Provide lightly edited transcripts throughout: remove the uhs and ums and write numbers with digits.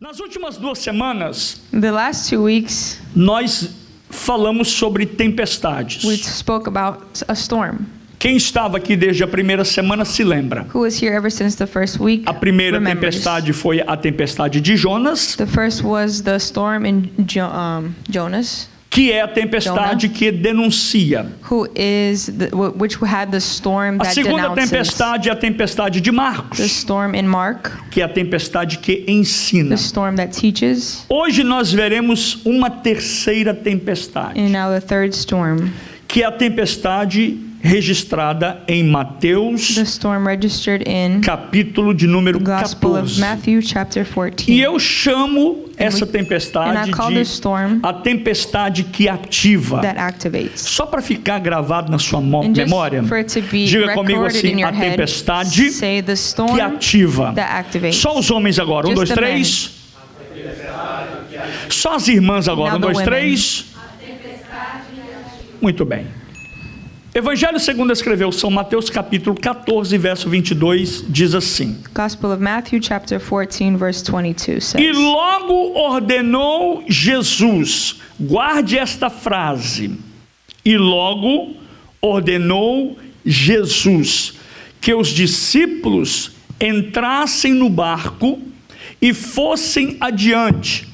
Nas últimas 2 semanas, The last 2 weeks, nós falamos sobre tempestades. we spoke about a storm. Quem estava aqui desde a primeira semana se lembra. Who was here ever since the first week A primeira remembers. tempestade foi a tempestade de Jonas, The first was the storm in Jonas, que é a tempestade que denuncia. which had the storm A that segunda denounces. tempestade é a tempestade de The Marcos, storm in Mark, que é a tempestade que ensina. the storm that teaches, Hoje nós veremos uma terceira tempestade, and now the third storm, que é a tempestade registrada em Mateus, the storm registered in capítulo de número the Gospel of 14. Matthew chapter 14. E eu chamo essa and tempestade I call de this storm a tempestade que ativa. that activates. Só para ficar gravado na sua And just memória, for it to be diga comigo recorded assim: in your a head, tempestade say the storm que ativa. that activates. Só os homens agora, 1, Just 2, the 3. Só as irmãs agora, Now 1, the 2, women. 3. Muito bem. Evangelho segundo escreveu São Mateus capítulo 14, verso 22, diz assim: Gospel of Matthew chapter 14 verse 22 E says, logo ordenou Jesus, guarde esta frase, e logo ordenou Jesus que os discípulos entrassem no barco e fossem adiante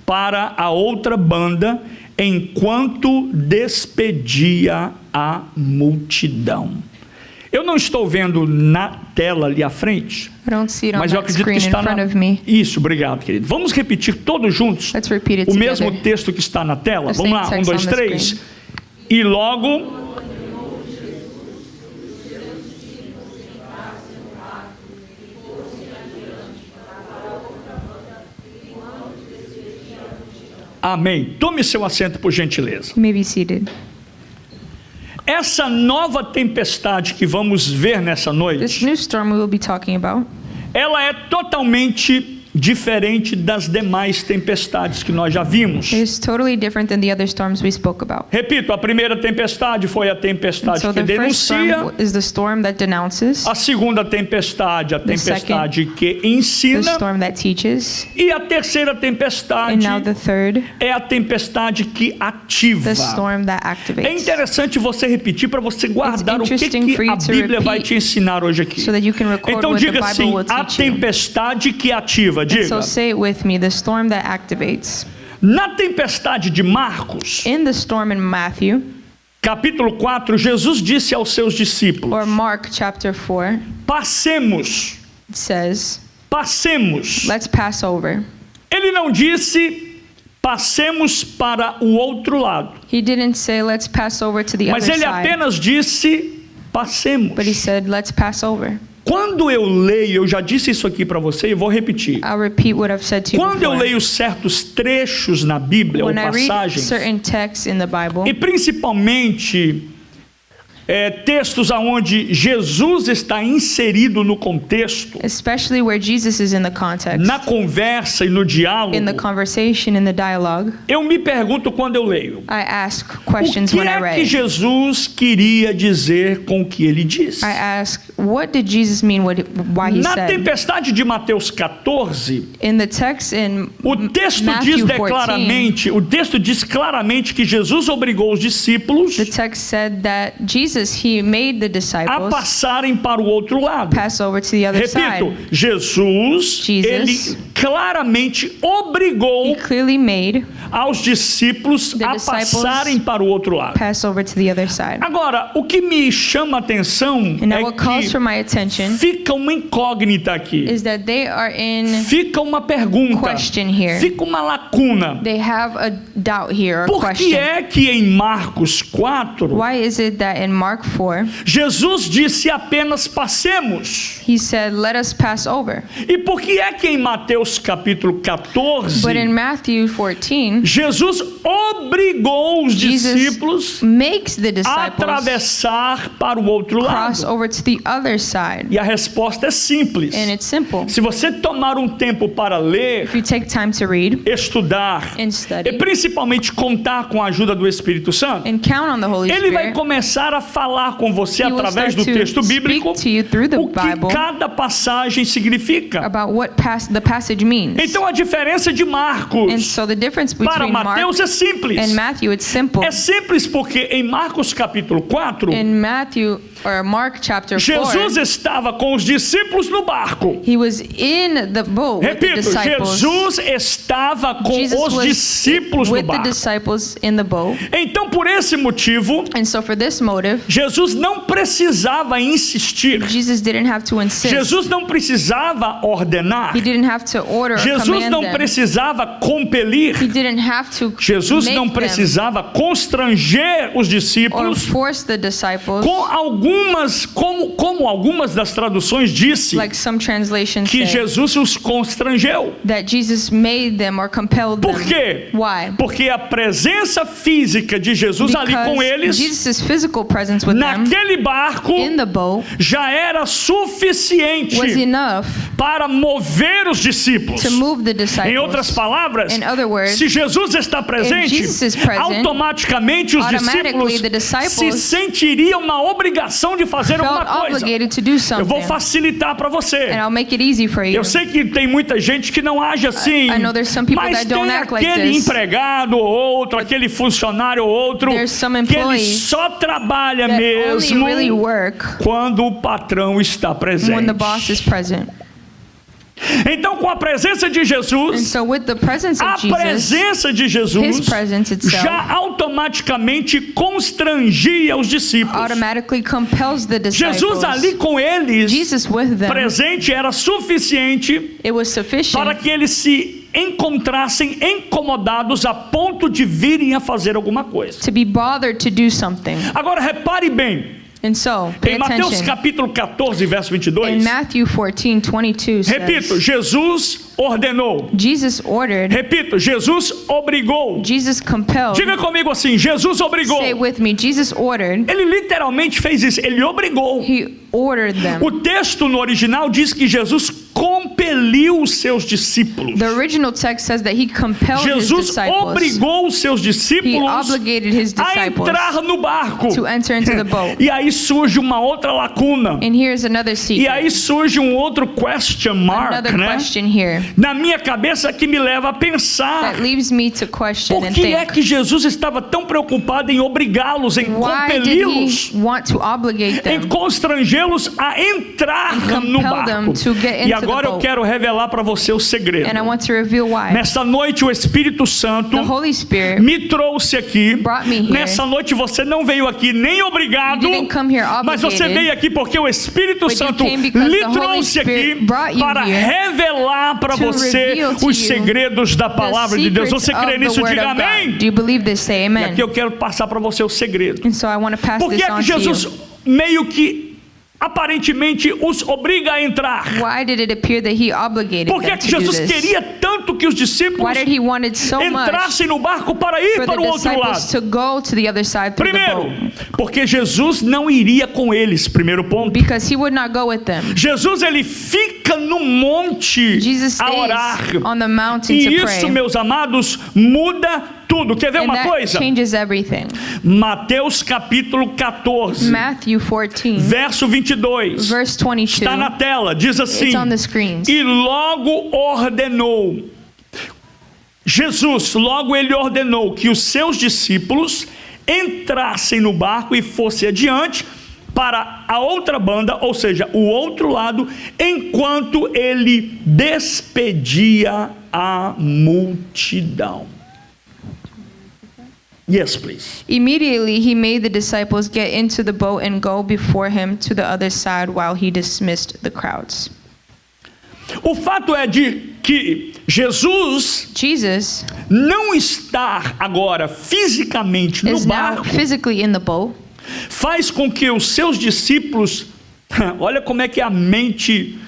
para a outra banda, enquanto despedia a multidão. Eu não estou vendo na tela ali à frente, I don't see it on mas eu that acredito que screen in está front na... of me. Isso, obrigado, querido. Vamos repetir todos juntos Let's repeat it o mesmo together. texto que está na tela? The Vamos lá, same 1, text 2, on the 3. screen. E logo... Amém. Tome seu assento, por gentileza. You may be seated. Essa nova tempestade que vamos ver nessa This noite, new storm we will be talking about, ela é totalmente diferente das demais tempestades que nós já vimos. is totally different than the other storms we spoke about. Repito, a primeira tempestade foi a tempestade So que the first denuncia. storm is the storm that denounces, A segunda tempestade, a The tempestade que the ensina. storm that teaches, E a terceira tempestade and now the third, é a tempestade que ativa. the storm that É activates. interessante você repetir para você guardar o que interesting for a you to Bíblia vai repeat te ensinar hoje aqui. So that you can record Então what the diga Bible assim, will a teach you. tempestade que ativa. And Diga. so say it with me, the storm that activates. Na tempestade de Marcos, In the storm in Matthew, capítulo 4, Jesus disse aos seus discípulos: or Mark chapter 4, passemos, it says, passemos. let's pass over. Ele não disse passemos para o outro lado, He didn't say let's pass over to the mas other ele side, apenas disse passemos. but he said let's pass over. Quando eu leio, eu já disse isso aqui para você e vou repetir. I'll repeat what I've said to you Quando eu before. leio certos trechos na Bíblia ou When I read passagens, certain texts in the Bible, e principalmente textos aonde Jesus está inserido no contexto, especially where Jesus is in the context, na conversa e no diálogo, in the conversation, in the dialogue, eu me pergunto quando eu leio: I ask o questions que when I é que read. Jesus queria dizer com o que ele disse? I ask, what did Jesus mean why he Na said? tempestade de Mateus 14, In the text in o texto diz Matthew 14, diz claramente que Jesus obrigou os discípulos the text said that he made the a disciples passarem para o outro lado. pass over to the other Repito, side. Jesus, ele claramente He obrigou clearly made aos discípulos the a disciples passarem para o outro lado. pass over to the other side. Agora, o que me chama a atenção And now é what calls for que my attention fica uma incógnita aqui. is that they are in Fica uma pergunta. question here. Fica uma lacuna. They have a doubt here, a Por que question. é que em Marcos 4, Why is it that in Mark 4, Jesus disse apenas passemos? he said, let us pass over? E por que é que em Mateus capítulo 14, But in Matthew 14, Jesus obrigou os Jesus discípulos makes the a disciples atravessar para o outro cross lado? over to the other side. E a resposta é simples. And it's simple. Se você tomar um tempo para ler, If you take time to read estudar and e study principalmente contar com a ajuda do Espírito Santo, and count on the Holy ele vai Spirit, começar a falar com você He will através start do to texto bíblico speak to you through the o que Bible cada passagem significa. about what the passage passage means. Então a diferença de And Marcos so the difference para between Mark Mateus é simples. and Matthew, it's simple. É simples porque em Marcos capítulo 4, In Matthew or Mark chapter 4, Jesus estava com os discípulos no barco. he was in the boat with the Repito, disciples. Jesus estava com Jesus os was discípulos no with the barco. disciples in the boat. Então, por esse motivo, And so for this motive, Jesus não precisava insistir. Jesus didn't have to insist. Jesus não precisava ordenar. He didn't have to order or Jesus command não them. precisava compelir. He didn't have to Jesus make não them precisava constranger os or discípulos. force the disciples, Como algumas das traduções disse, like some translations que say, Jesus os constrangeu. that Jesus made them or compelled Por them. quê? Why? Porque a presença física de Jesus ali com Because eles, Jesus' physical presence with them naquele barco, in the boat já era suficiente was enough para mover os discípulos. to move the Em outras disciples. palavras, In other words, se Jesus está presente, Jesus is present, automaticamente os automatically the discípulos se disciples sentiriam na obrigação de fazer felt alguma coisa. obligated to do Eu vou something. facilitar para você. And I'll make it easy for you. Eu sei que tem muita gente que não age assim, I know there's some people mas that don't tem act like aquele this. empregado ou outro, aquele funcionário ou outro, There's some que ele employees só trabalha that only mesmo really work quando o patrão está when presente. the boss is present. Então, com a presença de And Jesus, so with the presence a of Jesus, presença de Jesus His presence itself já automaticamente constrangia os discípulos. automatically compels the disciples. Jesus ali com eles, Jesus with them, presente, era suficiente it was sufficient para que eles se encontrassem incomodados a ponto de virem a fazer alguma coisa. to be bothered to do something. Agora repare bem, And so, pay em Mateus attention. capítulo 14, verso In 22, Matthew 14:22 repito, says, Jesus ordenou. Jesus ordered, Repito, Jesus obrigou. Jesus compelled. Diga comigo assim, Jesus obrigou. Say with me, Jesus ordered. Ele literalmente fez isso, ele obrigou. He ordered them. O texto no original diz que Jesus compeliu os seus discípulos. The original text says that he compelled his Jesus disciples. obrigou os seus He discípulos obligated his a disciples entrar no barco. to enter into the boat. E aí surge uma outra lacuna. And here's another E secret. aí surge um outro question mark, Another né? question here Na minha cabeça que me leva a pensar. that leaves me to question Por and que é think, que Jesus estava tão preocupado em obrigá-los, em why did compeli-los, he want to obligate em them? constrangê-los a entrar And no compel them barco? to get E into agora the eu boat. quero revelar para você o segredo. And I want to reveal why. Nesta noite o Espírito Santo The Holy Spirit me trouxe aqui. brought me here. Nessa noite você não veio aqui nem obrigado, You didn't come here mas você obligated, veio aqui porque o Espírito but you Santo came because lhe the Holy trouxe Spirit aqui brought you para here revelar para to você reveal to os you segredos da palavra de Deus. secrets Você crê of the nisso? word Diga of God. amém. Do you believe this? Say E amen. aqui eu quero passar para você o segredo. And so I want to pass Por que this é on que to Jesus you. meio que aparentemente os obriga a entrar? Why did it appear that he obligated Por que them é que to do Jesus this? queria tanto que os discípulos Why did he wanted so much entrassem no barco para ir for para the o outro disciples lado? to go to the other side through the Primeiro, boat? porque Jesus não iria com eles, primeiro ponto. Because he would not go with them. Jesus ele fica no monte Jesus a stays orar. on the mountain E to isso, pray. meus amados, muda tudo. Quer ver And uma that coisa? changes everything. Mateus capítulo 14, Matthew 14, verso 22. verse 22. Está na tela, diz assim: It's on the screens. E logo ordenou. Jesus, logo ele ordenou que os seus discípulos entrassem no barco e fossem adiante para a outra banda, ou seja, o outro lado, enquanto ele despedia a multidão. Yes, please. Immediately he made the disciples get into the boat and go before him to the other side while he dismissed the crowds. O fato é de que Jesus Jesus não estar agora fisicamente no is now barco physically in the boat, faz com que os seus discípulos, olha como é que é a mente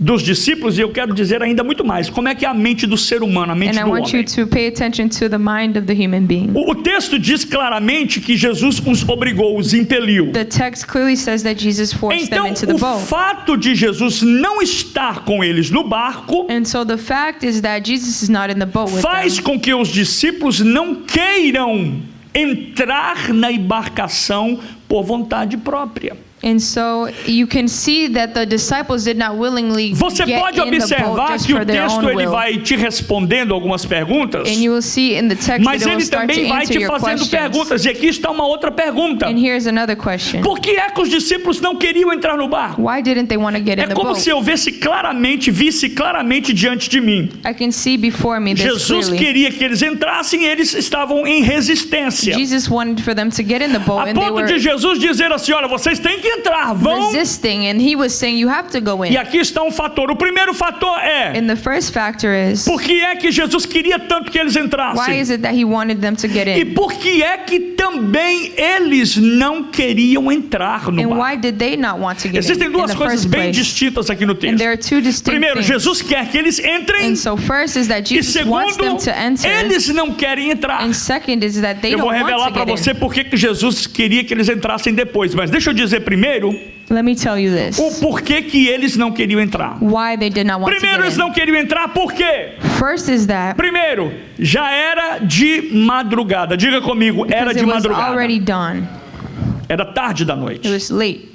dos discípulos, e eu quero dizer ainda muito mais, como é que é a mente do ser humano, a mente and I do want you homem. to pay attention to the mind of the human being. O texto diz claramente que Jesus os obrigou, os impeliu. The text clearly says that Jesus forced them Então, into the o boat. fato de Jesus não estar com eles no barco And so the fact is that Jesus is not in the boat with faz them. com que os discípulos não queiram entrar na embarcação por vontade própria. And so you can see that the disciples did not willingly Você get pode in the boat observar just que for o their texto own ele will. vai te respondendo algumas perguntas, And you will see in the text mas that it will ele start to também vai answer te your fazendo questions. perguntas. E aqui está uma outra pergunta. And here's another question. Por que é que os discípulos não queriam entrar no barco? Why didn't they want to get in É the como boat? se eu visse claramente diante de mim. I can see before me this Jesus clearly. queria que eles entrassem e eles estavam em resistência. Jesus wanted for them to get in the boat, A and they ponto were de Jesus dizer assim, olha, vocês têm que entrar, vão. resisting, and he was saying, you have to go E in. aqui está um fator. O primeiro fator é, And the first factor is, por que é que Jesus queria tanto que eles why entrassem? is it that he wanted them to get E in? por que é que também eles não queriam entrar no And barco? why did they not want to get Existem in duas the coisas first bem place? distintas aqui no And texto. there are two distinct Primeiro, things. Jesus quer que eles entrem. And so first is that E Jesus wants them segundo, to enter. eles não querem entrar. And second is that they Eu vou don't revelar want para to get você in. por que Jesus queria que eles entrassem depois. Mas deixa eu dizer primeiro Let me tell you this. o porquê que eles não queriam entrar. Why they did not want Primeiro, to eles get não queriam entrar por quê? in. First is that Primeiro, já era de madrugada. Diga comigo, era because de it was madrugada. already done. Era tarde da noite. It was late.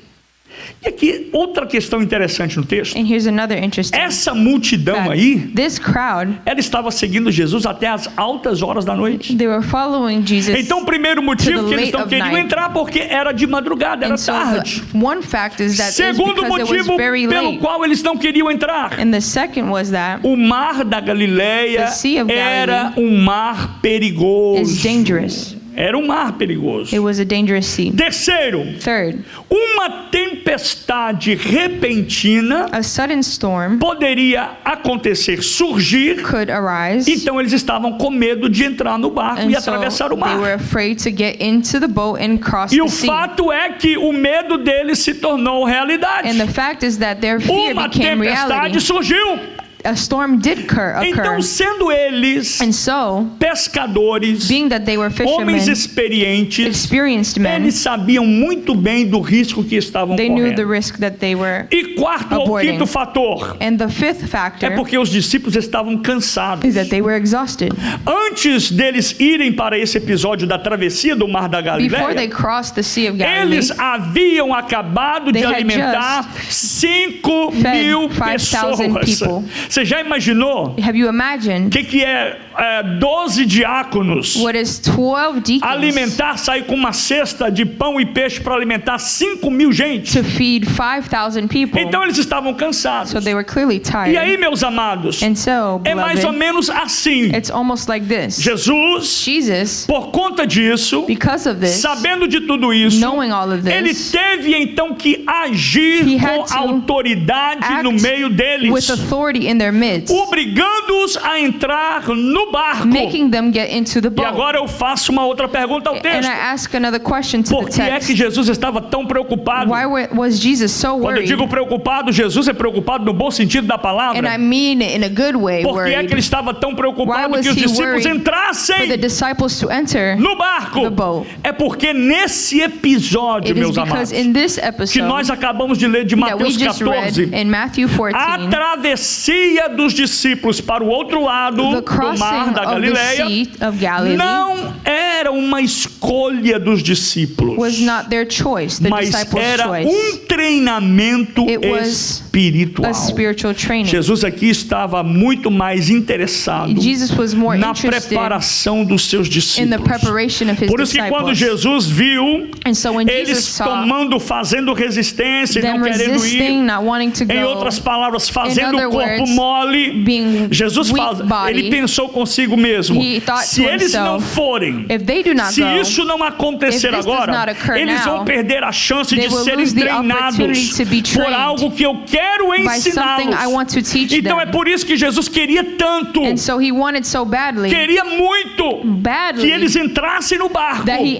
E aqui, outra questão interessante no texto. And here's another interesting Essa multidão fact. aí, This crowd, ela estava seguindo Jesus até as altas horas da noite. they were following Jesus. Então, o primeiro motivo to the que eles late não of queriam night. entrar porque era de madrugada, era And so tarde. one fact is that it was Segundo because it was motivo very pelo late. qual eles não queriam entrar. And the second was that O mar da Galileia The Sea of era Galilee um mar perigoso. is dangerous. Era um mar perigoso. It was a dangerous sea. Terceiro, Third, uma tempestade repentina a sudden storm poderia acontecer, surgir. could arise. Então eles estavam com medo de entrar no barco And e so atravessar o they were mar. afraid to get into the boat and cross E the o sea. fato é que o medo deles se tornou realidade. And the fact is that their fear Uma became tempestade reality. surgiu. A storm did occur. Então, sendo eles And so, pescadores, being that they were fishermen, homens experientes, experienced men, eles sabiam muito bem do risco que estavam they knew the correndo. risk that they were. E quarto ou aborting. quinto fator And the fifth é factor porque os discípulos estavam cansados. is that they were exhausted. Antes deles irem para esse episódio da travessia do Mar da Before they Galileia, crossed the Sea of Galilee, eles haviam acabado de They had alimentar 5 fed mil 5,000 pessoas. people. Você já imaginou have you imagined o que é 12 diáconos what is 12 deacons alimentar, sair com uma cesta de pão e peixe para alimentar 5 mil gente? to feed 5,000 people? Então eles estavam cansados. So they were clearly tired. E aí, meus amados, And so, é mais ou beloved, menos assim. it's almost like this. Jesus, Jesus, por conta disso, because of this, sabendo de tudo isso, knowing all of ele this, teve então que agir He had com to autoridade act no meio deles, with authority in their midst, obrigando-os a entrar no barco. making them get into the E boat. agora eu faço uma outra pergunta ao And texto. I ask another question to Por the que é text. que Jesus estava tão preocupado? Why was Jesus so Quando eu worried? digo preocupado, Jesus é preocupado no bom sentido da palavra. And I mean it in a good way, Por que é que worried. ele estava tão Why preocupado was que os he discípulos worried entrassem for the disciples to enter no barco? the boat? É porque nesse episódio, It is meus amados, because in this que nós episode acabamos de ler de that we Mateus just 14, read in Matthew 14, a travessia dos discípulos para o outro lado the do mar crossing da of the Galileia Sea of Galilee não era uma escolha dos discípulos, was not their choice, the mas disciples' era choice. treinamento It was espiritual. A spiritual training. Jesus aqui estava muito mais interessado Jesus was more na interested preparação dos seus in the discípulos. preparation of his Por isso que quando disciples. Jesus viu And so when eles Jesus saw fazendo resistência e them não querendo resisting, ir, not wanting to em go, outras palavras, fazendo other o corpo words, mole, being Jesus weak body, ele pensou consigo mesmo, he thought se to eles não himself, forem, if they do not se go, isso não acontecer if this does agora, not occur eles vão now, perder a chance they de will serem lose the treinados opportunity to be por trained algo que eu quero by something I want ensiná-los. to teach Então é them. por isso que Jesus queria tanto, And so he wanted so badly, queria muito que eles entrassem no barco that they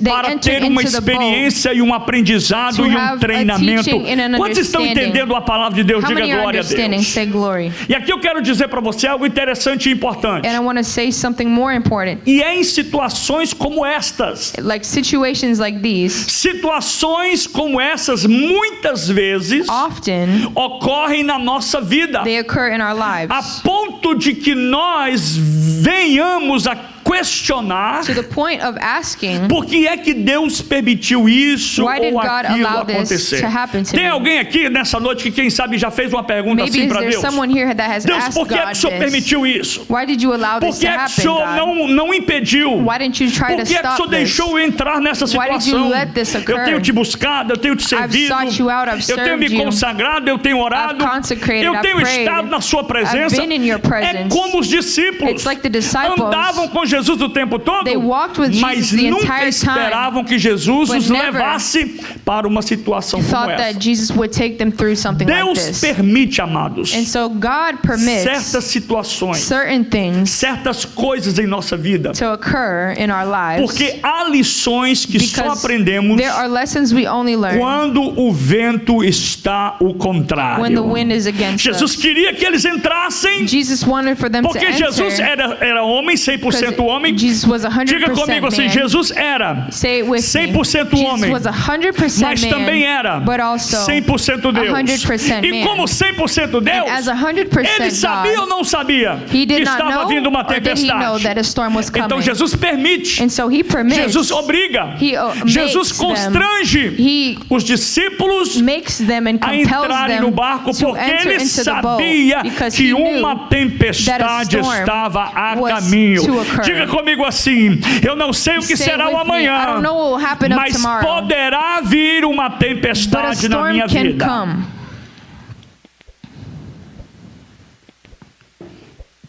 para entered ter uma into the boat. experiência e um aprendizado to e um have a treinamento. teaching and an Quantos estão understanding? entendendo a palavra de Deus? How Diga many are glória a understanding? Deus. Say glory. E aqui eu quero dizer para você algo interessante e importante. And I want to say something more important. E é em situações como estas. Like situations like these, Situações como essas muitas vezes often ocorrem na nossa vida, they occur in our a lives. ponto de que nós venhamos a questionar to the point of asking, por que é que Deus permitiu isso why did ou God aquilo allow this acontecer. to happen to Tem me? alguém aqui nessa noite que quem sabe já fez uma pergunta Maybe assim is para there Deus? someone here that has Deus, asked por que é que God o Senhor this? permitiu isso? Why did you allow Por this que to é que o happen, Senhor God? não impediu? Why didn't you try Por to que é que o Senhor stop this? deixou eu entrar nessa Why did you situação? let this Eu occur? tenho te buscado, eu tenho te servido, sought you out, I've eu tenho me served you. consagrado, eu tenho orado, I've consecrated, eu I've tenho prayed. estado na sua presença. I've been in your É presence. como os discípulos It's like the disciples. andavam com Jesus o tempo todo, They walked with mas Jesus the nunca entire time, esperavam que Jesus but os never levasse para uma situação como thought essa. that Jesus would take them through something like Deus this. permite, amados, And so God permits certas situações, certain things certas coisas em nossa vida, to occur in our lives porque há lições que só because aprendemos there are lessons we only learn quando o vento está o when the contrário. wind is against Jesus us. queria que eles entrassem, Jesus wanted for them to porque Jesus enter era homem, 100% homem. Jesus was 100% Diga comigo assim, man. Jesus era Say it with 100% me. homem, Jesus was 100% mas man, também era but also 100% Deus. 100% E man. como 100% Deus, As 100% ele sabia God, ou não sabia he que did not estava know, vindo uma or did he know tempestade? that a storm was coming? Então Jesus permite, And so he permits, Jesus obriga, he Jesus makes them, constrange he os discípulos makes them and a compels entrarem no them barco to porque enter ele into the boat sabia because que he knew uma tempestade storm estava a was caminho. to occur. Diga comigo assim, eu não sei o que Say será o with me, I amanhã, don't know what will happen up mas tomorrow, poderá vir uma but a tempestade na storm minha can vida. come.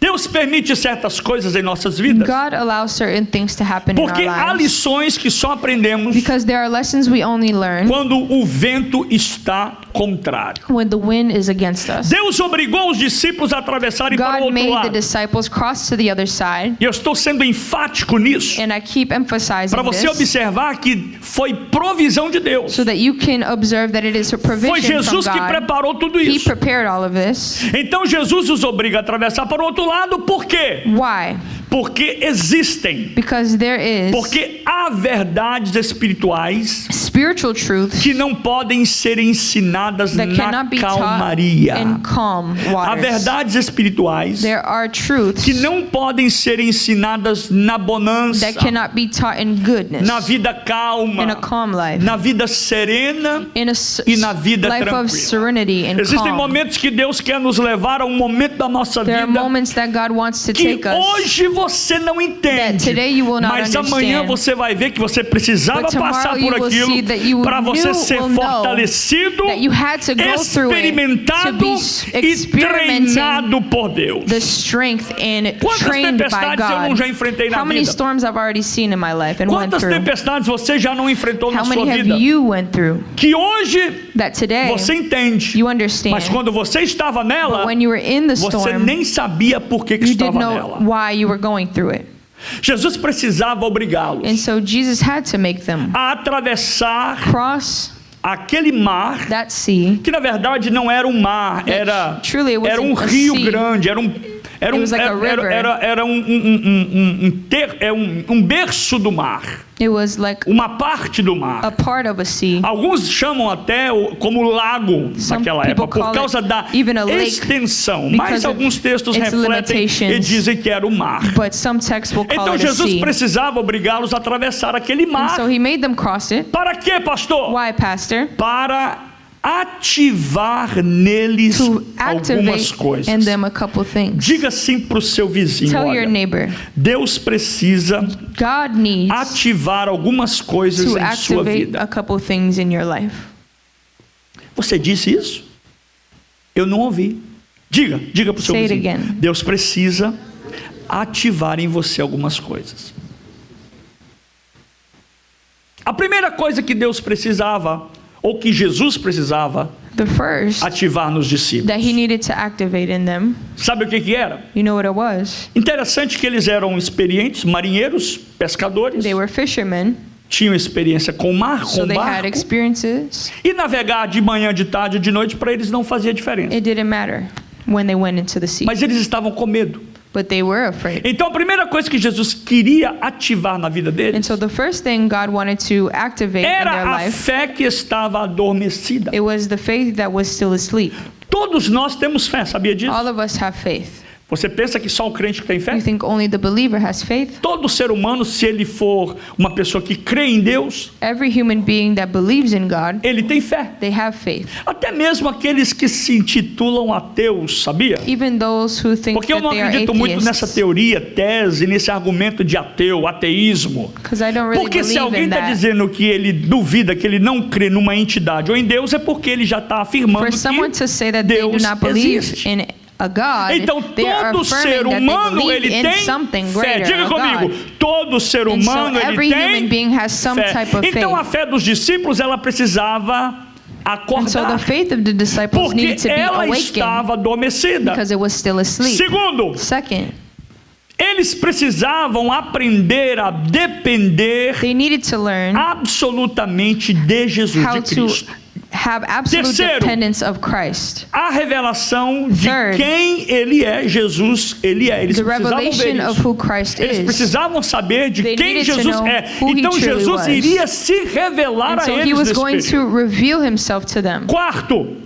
Deus permite certas coisas em nossas vidas God allows certain things to happen in porque our há lives lições que só aprendemos because there are lessons we only learn quando o vento está contrário. when the wind is against us. Deus obrigou os discípulos a atravessarem para o God outro made the lado. disciples cross to the other side, E eu estou sendo enfático nisso, and I keep emphasizing para você this observar que foi provisão de Deus. so that you can observe that it is a Foi provision from Jesus que God. preparou tudo He isso. prepared all of this. Então Jesus os obriga a atravessar para o outro lado, por quê? Why? Porque existem, Because there is porque há verdades espirituais spiritual truths que não podem ser ensinadas that na cannot be taught calmaria. in calm Há waters. verdades espirituais There are truths que não podem ser ensinadas na bonança, that cannot be taught in goodness, na vida in a calma, calm life, na vida serena. in a e na vida life tranquila. of serenity and Existem calm. momentos que Deus quer nos levar a um momento da nossa There are vida moments that God wants to que take us, hoje você não entende, that today you will not mas amanhã understand. você vai ver que você precisava But tomorrow passar you por will see that aquilo you para você will ser know fortalecido, that you had to go through it experimentado to be e experimenting treinado por Deus. the strength and Quantas trained by tempestades eu não God. já enfrentei na How many vida? storms I've already seen in my life and went Quantas through? tempestades você já não enfrentou na How sua many have vida? you went through Que hoje that today você entende, you understand? mas quando você estava nela, But when you were in the você storm, nem sabia por que you didn't estava know nela. why you were going through it. Jesus precisava obrigá-los And so Jesus had to make them a atravessar cross aquele mar, that sea. que na verdade não era um mar, era Truly it um wasn't a rio sea. grande, era It was like a river. um berço do mar, It was like uma parte do a mar. part of a sea. Alguns chamam até como lago Some naquela people época, por call causa it da even a lake extensão, because mas of alguns textos its refletem e limitations. dizem que era o mar. But some texts will call Então it a Jesus sea. precisava obrigá-los a atravessar aquele And mar. so he made them cross it. Para quê, pastor? Why, Pastor? Para ativar neles To algumas activate coisas. in them a couple things. Diga assim para o seu vizinho: Tell your olha, neighbor, Deus precisa God needs ativar algumas coisas to em sua activate vida. a couple things in your life. Você disse isso? Eu não ouvi. Diga para o seu Say it vizinho. again. Deus precisa ativar em você algumas coisas. A primeira coisa que Deus precisava, ou que Jesus precisava The first ativar nos discípulos, that he needed to activate in them, sabe o que era? you know what it was? Interessante que eles eram experientes, marinheiros, pescadores, They were fishermen, tinham experiência com o mar, so com they had barco, experiences. e navegar de manhã, de tarde, de noite, para eles não fazia diferença. It didn't matter when they went into the sea, Mas eles estavam com medo. but they were afraid. Então a primeira coisa que Jesus queria ativar na vida And deles so the first thing God wanted to activate in their era a life, fé que estava adormecida. it was the faith that was still asleep. Todos nós temos fé, sabia disso? All of us have faith. Você pensa que só o crente que tem fé? You think only the believer has faith? Todo ser humano, se ele for uma pessoa que crê em Deus, Every human being that believes in God, ele tem fé. they have faith. Até mesmo aqueles que se intitulam ateus, sabia? Even those who think Porque eu that não they are acredito muito nessa atheists. teoria, tese, nesse argumento de ateu, ateísmo. Because I don't really Porque se believe alguém in está that. dizendo que ele duvida, que ele não crê numa entidade ou em Deus, é porque ele já está afirmando For someone que to say that they do Deus not believe existe. in a God, Então they are todo ser affirming that they humano believe ele in tem something fé. greater, Diga a comigo, God. todo ser And so humano every ele human tem being has some fé. type of Então a faith. fé dos discípulos ela precisava And so the acordar, faith of the disciples porque needed to be ela awakened estava adormecida. because it was still asleep. Segundo, Second, eles precisavam aprender a depender they needed to learn absolutamente de Jesus how de to Cristo. have absolute Terceiro, dependence of Christ. A revelação de Third, quem ele é, Jesus, ele é. Eles The precisavam ver revelation of isso. who Christ Eles is. precisavam saber de They quem needed to Jesus know é. who he Então truly Jesus was. iria se revelar And a so he eles was nesse going período. to reveal himself to them. Quarto,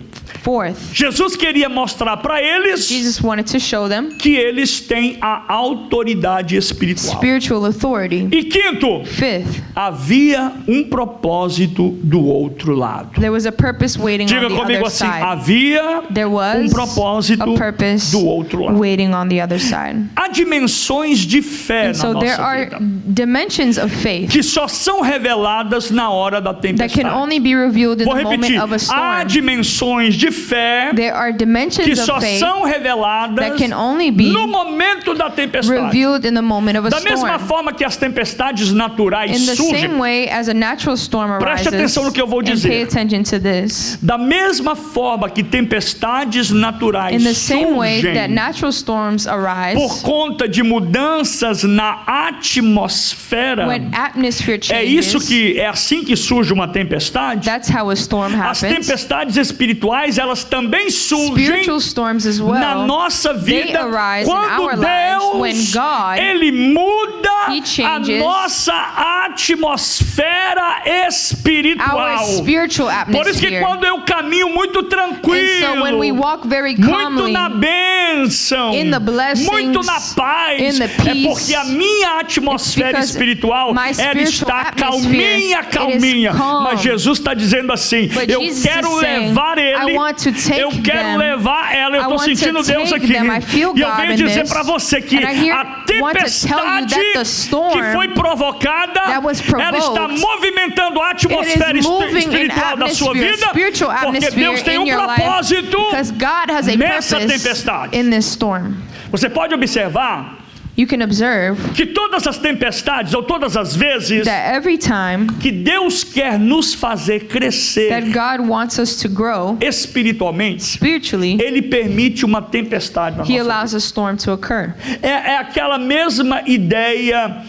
Fourth, Jesus queria mostrar para eles Jesus wanted to show them que eles têm a autoridade espiritual. spiritual authority. E quinto, Fifth, havia um propósito do outro lado. there was a purpose waiting Diga on the comigo other assim, side. havia There um was propósito a purpose do outro lado. waiting on the other side. Há dimensões de fé And na so there nossa are vida dimensions of faith que só são reveladas na hora da that can tempestade. only be revealed in Vou the moment repetir, of a há storm. dimensões de fé There are que dimensions só of faith são reveladas that can only be no momento da tempestade. revealed in the moment of a Da mesma storm. forma que as tempestades naturais In the surgem, same way as a natural storm Preste arises, atenção no que eu vou and dizer. pay attention to this. da mesma forma que tempestades naturais In the same way that surgem natural storms arise, por conta de mudanças na atmosfera, when atmosphere é isso changes, que é assim que surge uma tempestade. that's how a storm As happens. tempestades espirituais, elas também surgem Spiritual storms as na well. nossa They vida arise in quando our lives when Deus God, ele muda He a changes nossa atmosfera espiritual. our spiritual Por isso que atmosphere. quando eu caminho muito And tranquilo, so when we walk very muito calmly, na bênção, in the blessings, muito na paz, in the é peace, porque a minha atmosfera because espiritual my ela spiritual está atmosphere, calminha, it is calminha. calm. Mas Jesus está dizendo assim: But eu Jesus quero is saying, levar ele, I want to take eu quero them. levar ela. Eu I estou want to sentindo Deus take aqui. them. I feel E eu God venho in dizer this. para você que And I a want to tell you tempestade that the storm que foi provocada, that was ela está provoked, movimentando a atmosfera it is moving in espiritual da sua atmosphere, vida, spiritual porque atmosphere Deus tem in um your life, propósito because God has a nessa purpose tempestade. in this storm. Você pode observar You can observe que todas as tempestades, ou todas as vezes that every time que Deus quer nos fazer crescer that God wants us to grow espiritualmente, spiritually, Ele permite uma tempestade na He nossa allows a storm to occur. vida. É aquela mesma ideia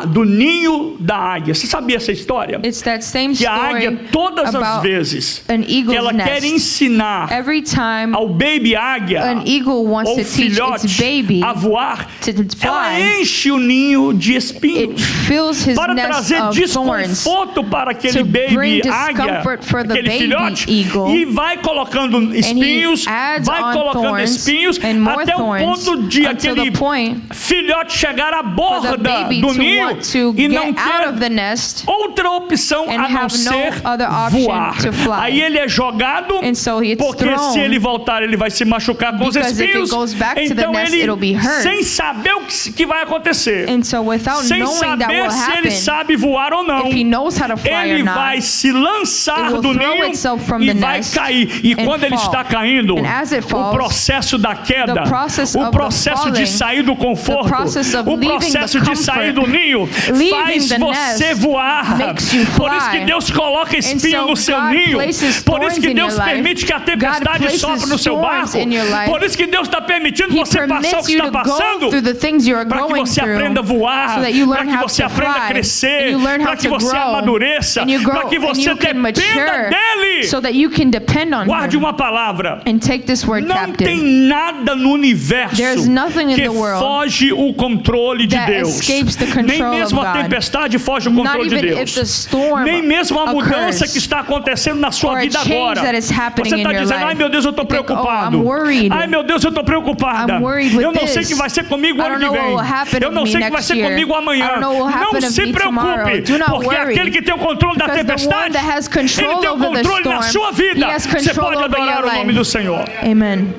do ninho da águia. Você sabia essa história? It's that same Que a águia, story todas as about vezes an que eagle's ela quer nest. ensinar Every time ao baby águia an eagle wants ou to teach filhote its baby a voar, to ela fly, enche o ninho de it espinhos fills his para nest trazer of thorns desconforto para aquele to baby bring águia, discomfort for the aquele baby filhote, eagle. e vai colocando espinhos, adds vai on colocando thorns espinhos, and more até o thorns ponto de until aquele the point filhote chegar à for the borda baby do to ninho want to e get não out of ter the nest, outra opção and a não have no ser other option voar. to fly. Aí ele é jogado, and so it's porque thrown. se ele voltar ele vai se machucar com os Because if it espinhos. goes back to the Então nest, ele, it'll be hurt. sem saber o que vai acontecer, And so without sem knowing that saber will se ele happen, sabe voar ou não, if he knows how to fly ele or not, vai se lançar it will do throw ninho itself from e the vai nest cair. E and quando ele fall. está caindo, And as it falls, o processo da queda, the process o of the processo de falling, sair do conforto, the process of o leaving processo the de sair comfort, do ninho leaving faz the você nest voar. makes you Por isso que fly. Deus coloca espinho so no seu God ninho. places Por isso thorns que in Deus your life. permite que a God tempestade places sopre no seu storms barco. in your life. Por isso que Deus está permitindo He você passar o permits que you está to go passando, through the things you are para que going você through, aprenda a voar, so that you para learn que how você to aprenda a fly, crescer, and you learn para how que to você grow, amadureça, and you grow, para que and você you can dependa mature, dele. so that you can depend on Guarde Him. uma palavra. And take this word Não captive. tem nada no universo There's nothing in que the world foge o controle de that Deus. escapes the Nem control of mesmo a God. tempestade foge do Not controle de even if Deus. the storm Nem mesmo a mudança occurs, que está acontecendo na sua or a vida change agora. that is happening Você in está your dizendo, ai life. meu Deus, eu estou You think, preocupado. I'm worried. Ai meu Deus, eu estou preocupada. I'm worried with Eu não sei o this. que vai ser comigo o I ano don't que know what will vem. happen Eu to não me sei o que vai next ser year. comigo I amanhã. don't know what will happen Não to se me tomorrow. preocupe, Do not porque worry. aquele que tem o controle da Because the tempestade, one that has ele control tem o over the controle na storm, sua vida. he has Você control pode over adorar your o nome life. do Senhor. Amen.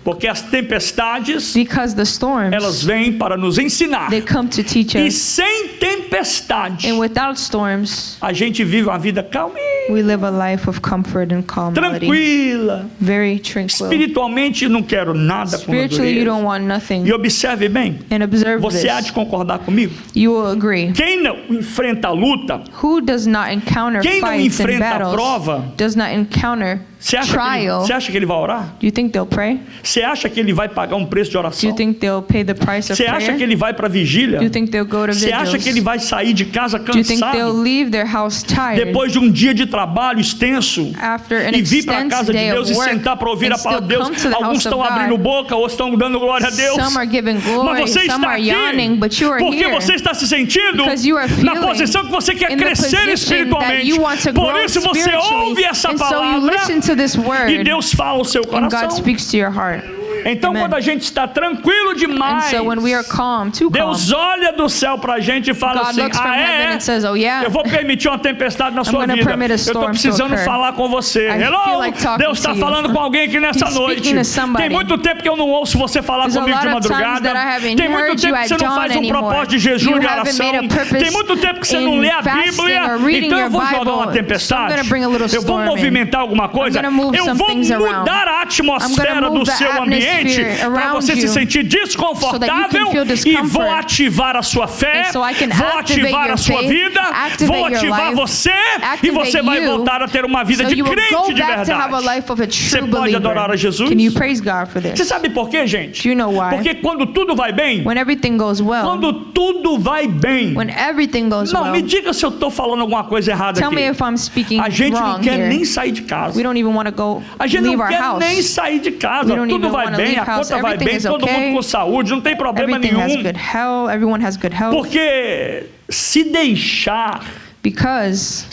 Porque as tempestades, Because the storms, elas vêm para nos ensinar. they come to teach E us. sem tempestade, And without storms, a gente vive uma vida calma, we live a life of comfort and calmity. tranquila. Very tranquil. Espiritualmente, não quero nada com Spiritually, you don't dureza. want nothing. E observe bem, And observe você há de this. concordar comigo? You will agree. Quem não enfrenta a luta, Who does not encounter quem não fights and enfrenta a battles, prova, does not encounter você acha, trial, que ele vai orar? do you think they'll pray? Você acha que ele vai pagar um preço de Do oração? you think they'll pay the price of Você acha que prayer? ele vai para vigília? Do you think they'll go to Você acha que ele vigils? vai sair de casa Do you think they'll cansado leave their house tired depois de um dia de trabalho extenso after an e vir para a extensive casa de day Deus of e work sentar para ouvir and a palavra de still Deus? come to the Alguns house estão of abrindo God? boca ou estão dando glória a Deus. Some are giving Mas glory, você some está are aqui yawning, but you are porque here você está se sentindo because you are na feeling posição que você quer in the crescer position that espiritualmente. you want to Por grow isso você spiritually, ouve essa and so you palavra listen to this e word, Deus fala ao seu and God coração. speaks to your heart. Então, Amen. quando a gente está tranquilo And demais, so when we are calm, too calm, Deus olha do céu para a gente e fala God assim: looks from ah, heaven é? and says, oh yeah, Eu vou permitir uma tempestade na sua gonna vida. permit a Eu estou storm to precisando occur. falar com você. I Hello? feel like talking Deus está to you. falando com alguém aqui nessa He's noite. speaking to somebody. Tem muito tempo que eu não ouço você falar There's a comigo de lot of times madrugada. that I haven't Tem muito heard tempo you que você at não dawn faz um anymore. propósito de jejum You e de haven't oração. made a purpose Tem muito tempo que você não in lê a fasting Bíblia. or reading Então eu your vou jogar Bible. uma So I'm tempestade. gonna bring a little Eu vou storm in. movimentar alguma coisa. I'm gonna move Eu some vou things around. mudar a atmosfera move do the seu ambiente atmosphere para around você se you sentir so that you desconfortável can feel e vou discomfort. ativar a sua fé, And so I can vou activate ativar a your sua faith, vida, activate vou your ativar life, você e activate você vai you, voltar a ter uma vida so de you will crente go de back to have a verdade. life of a Você true pode believer. adorar a Jesus? Can you praise God for Você this? sabe por quê, gente? Do you know why? Porque quando tudo vai bem, When everything goes well, quando tudo vai bem, when everything goes não, well, me diga se eu estou falando alguma coisa errada tell me aqui. if I'm speaking A gente não wrong quer here. nem sair de casa. We don't even want to go A gente leave não our quer house. nem sair de casa. We don't Tudo even vai wanna bem, leave a house. conta vai Everything bem, is todo okay. mundo com saúde, não tem problema Everything has nenhum. good health. Everyone has good health. Porque se deixar Because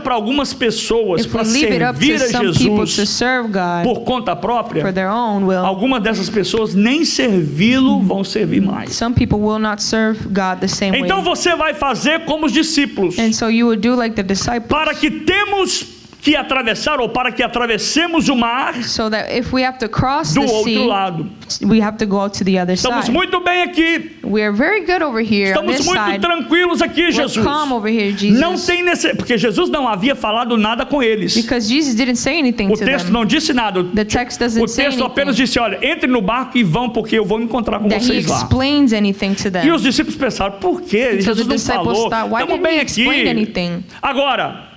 para algumas pessoas if we para leave it up servir to a some people to Jesus serve God por conta for própria, their own will, algumas dessas pessoas nem servi-lo vão servir mais. some people will not serve God the same Então way. você vai fazer como os discípulos, And so you would do like the disciples, para que temos que atravessar ou para que atravessemos o mar so that if we have to cross do the outro sea, lado. we have to go out to the other Estamos side. muito bem aqui. We are very good over here on Estamos this muito side. tranquilos aqui, We're Jesus. calm over here, Jesus. Não tem necessidade, porque Jesus não havia falado nada com eles. Because Jesus didn't say anything O to texto them. não disse nada. The text O doesn't say texto apenas anything. disse: olha, entre no barco e vão, porque eu vou me encontrar com That he vocês lá. explains anything to E them. os discípulos pensaram: por quê? So the Jesus não disciples falou. thought, why Estamos didn't bem he explain aqui. anything? Agora,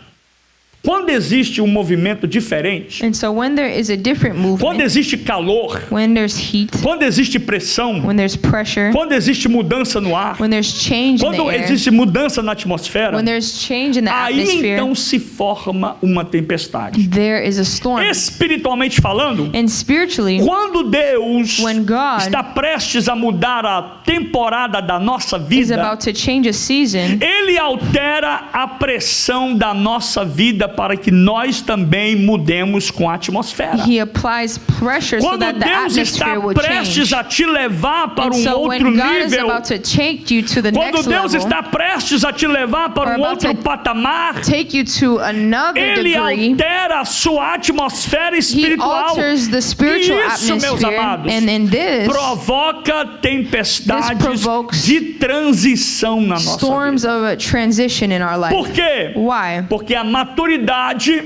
quando existe um movimento diferente, And so when there is a different quando movement, existe calor, when there's heat, quando existe pressão, when there's pressure, quando existe mudança no ar, when there's change in the quando air, existe mudança na atmosfera, when there's change in the aí atmosphere, então se forma uma tempestade. there is a storm. Espiritualmente falando, And spiritually, quando Deus when God está prestes a mudar a temporada da nossa is vida, about to change a season, Ele altera a pressão da nossa vida para que nós também mudemos com a atmosfera. he applies pressure so Quando that the Deus está atmosphere will prestes change. a te levar para And um so outro when God is nível, about to take you to the quando next Deus level, está prestes a te levar para or um about outro to patamar, take you to another Ele degree, altera a sua atmosfera he espiritual. alters the spiritual E isso, meus atmosphere, amados, and in this, provoca tempestades This provokes de transição na nossa storms vida. of a transition in our life. Por quê? Why? Porque a maturidade,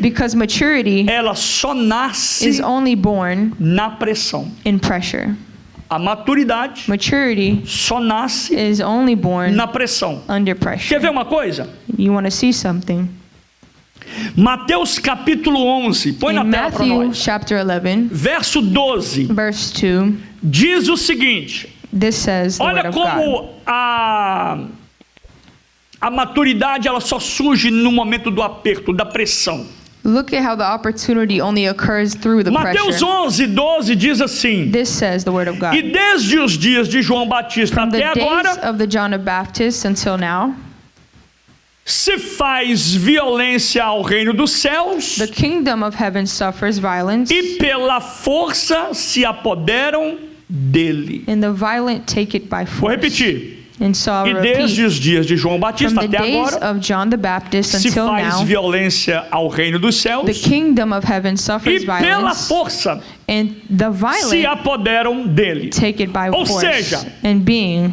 Because maturity ela só nasce is only born na pressão. in pressure. A maturidade Maturity só nasce is only born na pressão. under Quer pressure. ver uma coisa? You want to see something? Mateus capítulo 11, põe na In tela para Matthew nós. chapter 11, Verso 12, verse 2, diz o seguinte: this says the word olha of God. como a maturidade ela só surge no momento do aperto, da pressão. Look at how the opportunity only occurs through the Mateus pressure. 11:12 diz assim: This says the word of God. E desde os dias de João Batista From the até days agora, of the John the Baptist until now, se faz violência ao reino dos céus, the kingdom of heaven suffers violence, e pela força se apoderam dele. and the violent take it by Vou force. repetir. And so I'll E desde repeat. os dias de João From Batista the até days agora, of John the Baptist se until faz now, violência ao reino dos the céus, kingdom of heaven e suffers pela violence, força and the se violent apoderam dele. take it by Ou force. seja, And being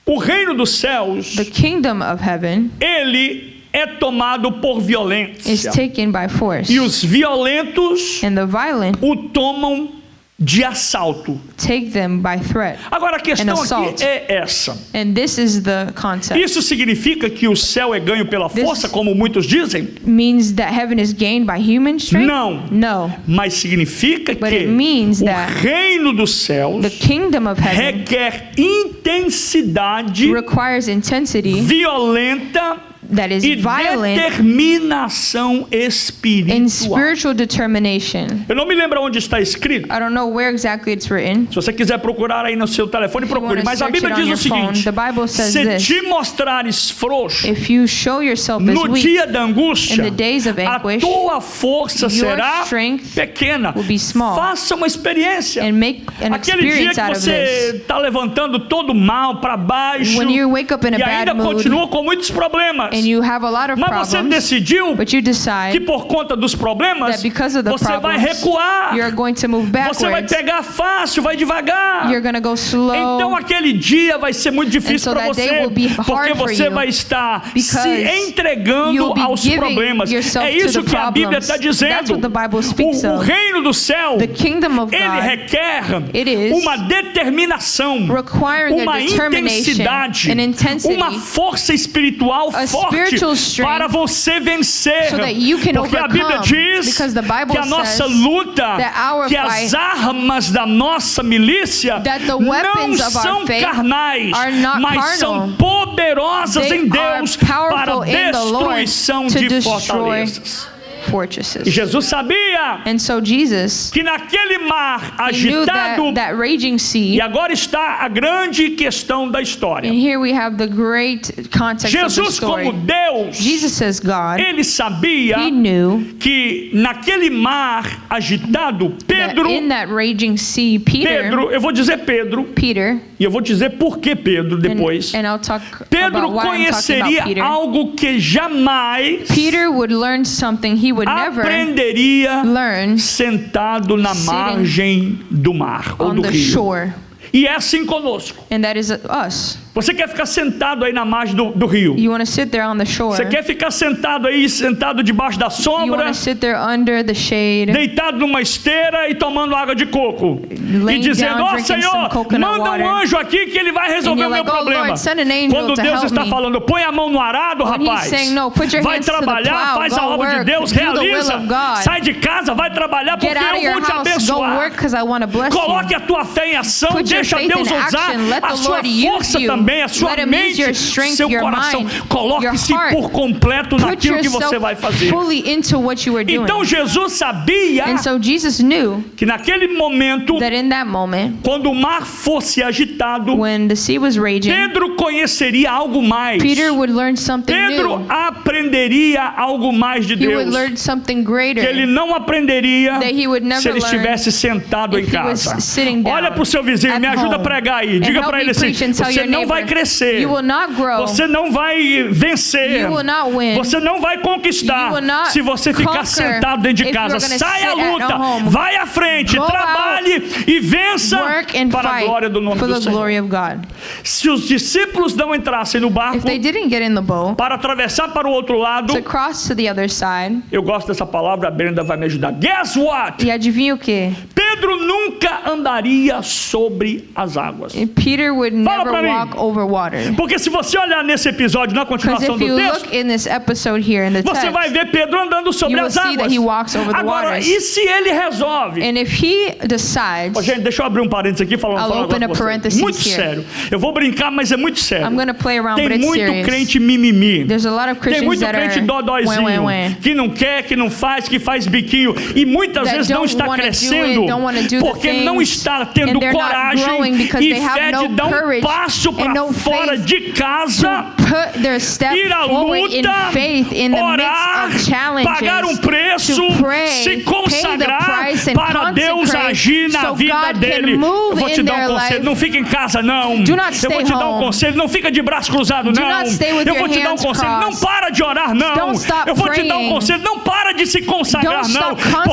O reino dos céus, the kingdom of heaven ele é tomado por is violência. taken by force, E os violentos and the violent o tomam de assalto. take them by threat. Agora a questão assault. aqui é essa. And this is the concept. Isso significa que o céu é ganho pela força, como muitos dizem? Means that heaven is gained by human strength? Não. No. Mas significa But que it means o that reino dos céus The kingdom of heaven requer intensidade requires intensity violenta that is e violent determinação and espiritual. spiritual determination. Eu não me lembro onde está escrito. I don't know where exactly it's written. Se você quiser procurar aí no seu telefone, If you procure. wanna Mas a search Bíblia it on diz o your phone, seguinte: the Bible says se this. te mostrares frouxo If you show yourself as no weak, dia da angústia, in the days of a anguish, tua força your será strength pequena. will be small. Faça uma experiência. and make an Aquele dia experience que out of você this. está levantando todo mal para baixo When you wake up in a e ainda bad mood continua com muitos problemas. and you have a lot of Mas você problems, decidiu but you que decide por conta dos problemas that because of the você vai problems, recuar. you're going to move Você vai backwards. pegar fácil, vai devagar. You're going to go slow. Então aquele dia vai ser muito difícil And so para that day você, will be hard porque for você you, vai estar because se entregando you'll be aos giving problemas. yourself É to isso the que a Bíblia está problems. That's dizendo. what the Bible speaks O of. reino do céu, The kingdom of ele God requer It is uma determinação, requiring uma a determination, intensidade, an intensity, uma força espiritual a forte spiritual strength, para você vencer. so that you can Porque a Bíblia overcome, diz because the Bible que a nossa says luta, that our que as fight, armas da nossa milícia that the não weapons of our são faith carnais, are not mas carnal. são poderosas They em Deus are powerful para in the Lord destruição to de destroy fortalezas. E fortresses. Jesus sabia And so Jesus, que naquele mar he knew agitado, that raging e sea, agora está a grande questão da história. and here we have the great context of the Jesus, story. como Deus, Jesus as God, ele sabia he knew que naquele mar agitado, that Pedro, in that raging sea, Peter, eu vou dizer Pedro, e eu vou dizer por que Pedro depois. and I'll talk Pedro about why I'm talking about conheceria Peter. algo que jamais Peter would learn something he would never aprenderia learn sentado na sitting margem do mar ou on do the rio. shore, E é assim conosco. and that is us. Você quer ficar sentado aí na margem do rio? You want to sit there on the shore. Você quer ficar sentado aí, sentado debaixo da You want sombra, to sit there under the shade, deitado numa esteira e tomando água de coco. E laying dizendo, down, ó drinking Senhor, some coconut manda water. um anjo aqui que ele vai resolver And o you're meu like, "Oh, problema." Lord, send an angel Quando to Deus help está me. falando, põe a mão no arado, When he's rapaz. saying, "No, put your Vai hands to the trabalhar, plow, faz go a obra de work, Deus, do the will realiza. of God. Sai de casa, vai trabalhar porque Get out of eu your vou te house, go abençoar. work because I want to bless Coloque you. a tua fé em ação, Put your deixa faith Deus in usar action. Let a the sua Lord use força you. também, a sua Let him use mente, your strength, seu your coração. mind, Coloque-se your heart. por completo Put naquilo que você vai yourself fazer. fully into what you are doing. Então Jesus sabia And so Jesus knew que naquele momento, that in that moment, quando o mar fosse agitado, when the sea was raging, Pedro conheceria algo mais. Peter would learn something Pedro new. aprenderia algo mais de He would Deus, learn something greater que ele não aprenderia that he would se never ele learn estivesse sentado em if he was casa. sitting down Olha para o seu vizinho, at me ajuda a home. pregar aí. And Diga help para me ele assim: preach and tell você your não vai neighbor, crescer, you will not grow, você não vai vencer, you will not win, você não vai conquistar you will not se você ficar conquer sentado dentro de if casa. you're gonna Sai à sit at luta, home. vai à frente, Go trabalhe e vença work and para a fight glória do nome for do the Senhor. glory of God. Se os discípulos não entrassem no barco If they didn't get in the boat para atravessar para o outro lado, to cross to the other side, eu gosto dessa palavra, a Brenda vai me ajudar. Guess what? e adivinha o quê? Pedro Pedro nunca andaria sobre as águas. Peter would Fala never pra mim. walk over water. Porque se você olhar nesse episódio, na Because continuação if do you texto, look in this episode here in the você vai text, ver Pedro andando sobre you will as see águas. that he walks over the Agora, waters. e se ele resolve? And if he decides, Ô, gente, deixa eu abrir um parênteses aqui falando I'll um open negócio a pra vocês. parenthesis Muito here. sério. Eu vou brincar, mas é muito sério. I'm going to play around, Tem but it's muito serious. crente mimimi. There's a lot of Tem Christians muito that crente are dodóizinho, que não quer, que não faz, que faz biquinho. E muitas that vezes não don't está wanna do it, crescendo don't wanna do the porque não things, está tendo and they're not coragem growing because e they have fé de no dar um courage passo and para no fora faith de casa, put their step ir à forward in luta, faith in the orar, midst of challenges, pagar um preço, to pray, se pay the consagrar price and para Deus consecrate agir na so vida God dele. can move Eu vou te in dar um their conselho, life. não fica em casa não. Do not Eu vou stay te dar um home. conselho, não fica de braço cruzado Do não. not stay with Eu your vou te dar um hands conselho, não crossed. para de orar não. Don't stop Eu vou te dar um praying. conselho, não para de se consagrar Don't não, stop porque Deus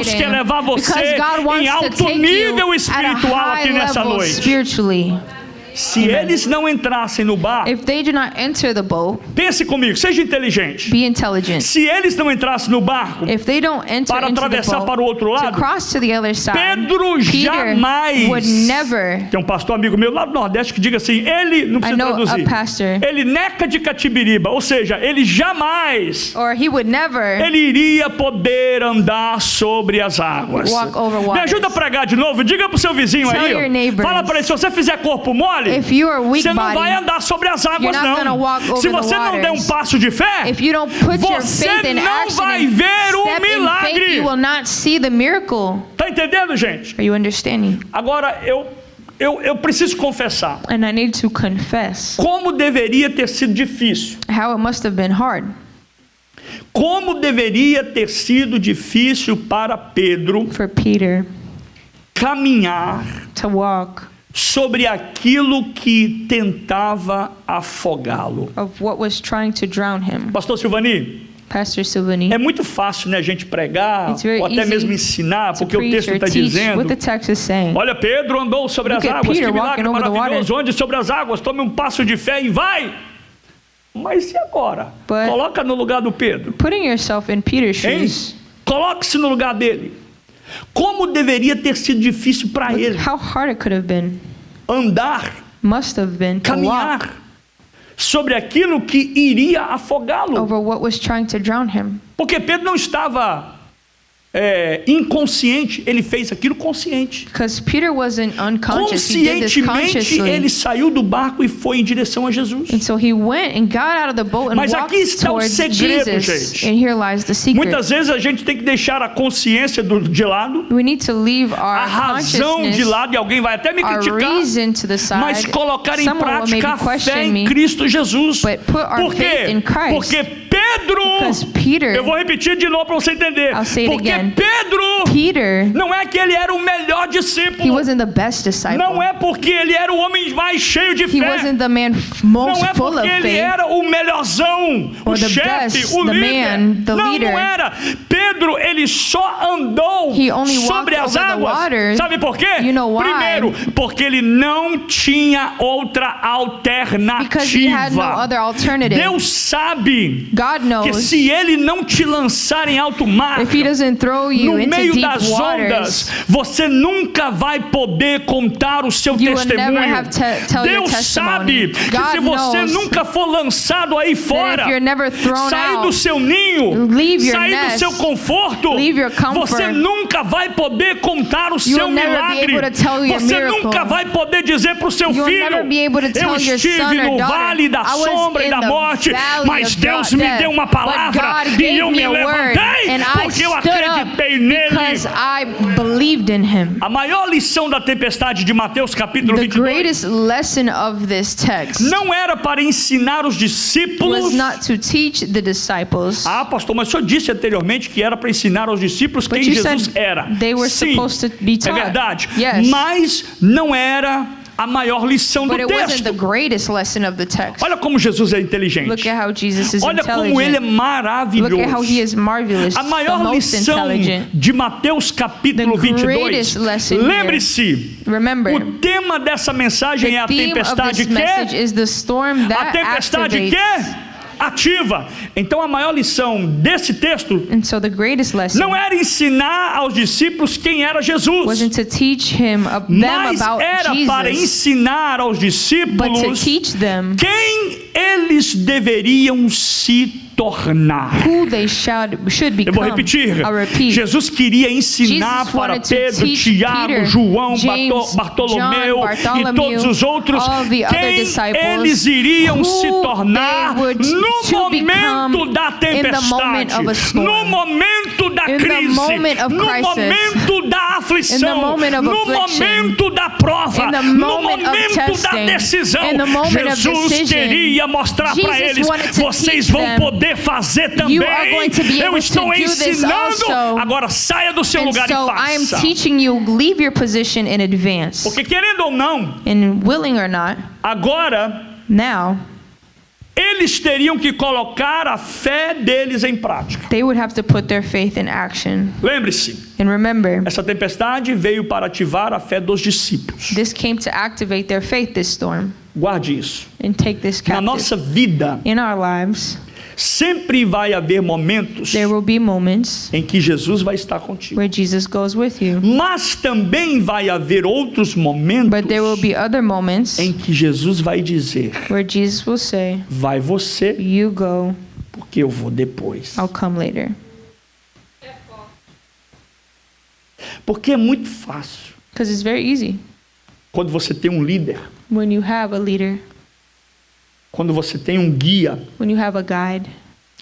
consecrating, quer levar você because God em wants to alto take nível you at a espiritual aqui high nessa level noite. spiritually. Se eles não entrassem no barco, If they do not enter the boat, pense comigo, seja inteligente. be intelligent. Se eles não entrassem no barco If they don't enter para into the atravessar boat para o outro to lado, cross to the other side, Pedro Peter jamais. would never. Tem um pastor amigo meu lá do Nordeste que diga assim, ele, não I precisa know traduzir, a pastor, ele neca de Catibiriba, ou seja, ele jamais, or he would never ele iria poder andar sobre as águas. walk over waters. Me ajuda a pregar de novo, diga pro seu vizinho Tell aí, your neighbors. fala para ele, se você fizer corpo mole, If you are weak você não body, vai andar sobre as águas you're not gonna não. walk over Se the você não der um waters. passo de fé, if you don't put your você faith in não action vai and ver o step in faith, milagre. you will not see the miracle. Tá entendendo, gente? Are you understanding? Agora, eu preciso confessar, And I need to confess como deveria ter sido difícil. how it must have been hard Como deveria ter sido difícil para Pedro for Peter caminhar to walk sobre aquilo que tentava afogá-lo. of what was trying to drown him. Pastor Silvani, Pastor Silvani, é muito fácil, né, a gente pregar It's very ou até easy mesmo ensinar, to porque o preach texto or está teach dizendo, what the text is saying. olha, Pedro andou sobre as Look at águas, Peter que milagre walking over the maravilhoso, onde sobre as águas, tome um passo de fé e vai. Mas e agora? But- Coloca no lugar do Pedro. Putting yourself in Peter's Hein? shoes, Coloque-se no lugar dele. Como deveria ter sido difícil para look ele how hard it could have been, andar, must have been to walk caminhar sobre aquilo que iria afogá-lo. over what was trying to drown him. Porque Pedro não estava inconsciente, ele fez aquilo consciente. Because Peter wasn't unconscious, he did this Conscientemente consciously. ele saiu do barco e foi em direção a Jesus. And so he went and got out of the boat and Mas walked aqui está o towards segredo, Jesus. gente. And here lies the secret. Muitas vezes a gente tem que deixar a consciência de lado, We need to leave a our razão de consciousness, lado, e alguém vai até me our criticar, reason to the side. mas colocar em Someone will maybe prática a fé question em me, Cristo Jesus. but put our Por faith quê? in Christ. Porque Pedro, Because Peter, eu vou repetir de novo para você entender, I'll say it porque again. Pedro Peter, não é que ele era o melhor he discípulo, wasn't the best disciple. não é porque ele era o homem mais cheio de He fé, wasn't the man most não é full porque of ele faith. era o melhorzão, o Or the chefe, best, o the líder. man, the Não, leader. não era. Pedro, ele só andou He only sobre walked as over the águas. waters. Sabe por quê? You know why? Primeiro, porque ele não tinha outra Because he had no alternativa. other alternative. Deus sabe God que knows se ele não te lançar em alto mar, if he doesn't throw you no into meio deep das waters, ondas, você nunca vai poder contar o seu You will testemunho. never have to tell your Deus testimony. sabe que God se você knows nunca for lançado aí fora, if you're never thrown sair out, do seu ninho, leave your sair do nest, seu conforto, leave your comfort, você nunca vai poder contar o seu will never be milagre. able to tell your Você miracle. nunca vai poder dizer para o seu You'll filho: never be able to tell eu your estive son or no daughter, vale da I was sombra e in da the morte, valley mas of Deus death, me deu uma but palavra God e gave eu me me a word, levantei and I porque eu stood up acreditei nele. because I believed in him. A maior lição da tempestade de Mateus capítulo The 22 greatest lesson of this text não era para ensinar os discípulos. was not to teach the disciples, Ah, pastor, mas o senhor disse anteriormente que era para ensinar aos discípulos quem but you Jesus said era. they were Sim, supposed to be é taught. verdade. Yes. Mas não era a maior lição do but it wasn't the texto. greatest lesson of the text. Olha como Jesus é inteligente. Look at how Jesus is Olha como ele é intelligent. maravilhoso. Look at how he is marvelous, A the maior most lição intelligent. de Mateus capítulo The 22. greatest lesson Lembre-se, Remember, o tema dessa mensagem é the a theme of tempestade this message que? is the storm A that tempestade activates. que? ativa. Então a maior lição desse texto And so the greatest lesson não era ensinar aos discípulos quem era Jesus, wasn't to teach them mas about era para Jesus, ensinar aos but to discípulos teach them quem eles deveriam se tornar. who they should Eu vou become. repetir. I'll repeat. Jesus queria ensinar Jesus para wanted to Pedro, teach Tiago, Peter, João, James, Bartolomeu John, e Bartholomew, todos os outros all the other quem disciples, eles iriam who se tornar they would no to momento become da in the moment tempestade, of a storm, no momento da in the crise, moment of no crisis, momento da in the aflição, moment of no affliction, momento da prova, in the no moment of momento da testing, decisão. in the moment of Jesus decision. queria mostrar para Jesus eles: wanted to vocês teach vão them, poder fazer também. you are going to be Eu able estou to do this ensinando. also. Agora saia do seu And lugar so e I am faça. teaching you, leave your position in advance. Porque querendo ou não, And willing or not, agora now eles teriam que colocar a fé deles em prática. they would have to put their faith in action. Lembre-se, And remember, essa tempestade veio para ativar a fé dos discípulos. this came to activate their faith, this storm, Guarde isso. and take this Na captive. nossa vida, In our lives, sempre vai haver momentos there will be moments em que Jesus vai estar contigo. where Jesus goes with you. Mas também vai haver outros momentos But there will be other moments em que Jesus vai dizer: where Jesus will say, vai você, you go, porque eu vou depois. I'll come later. Porque é muito fácil Because it's very easy quando você tem um líder, when you have a leader, quando você tem um guia, when you have a guide,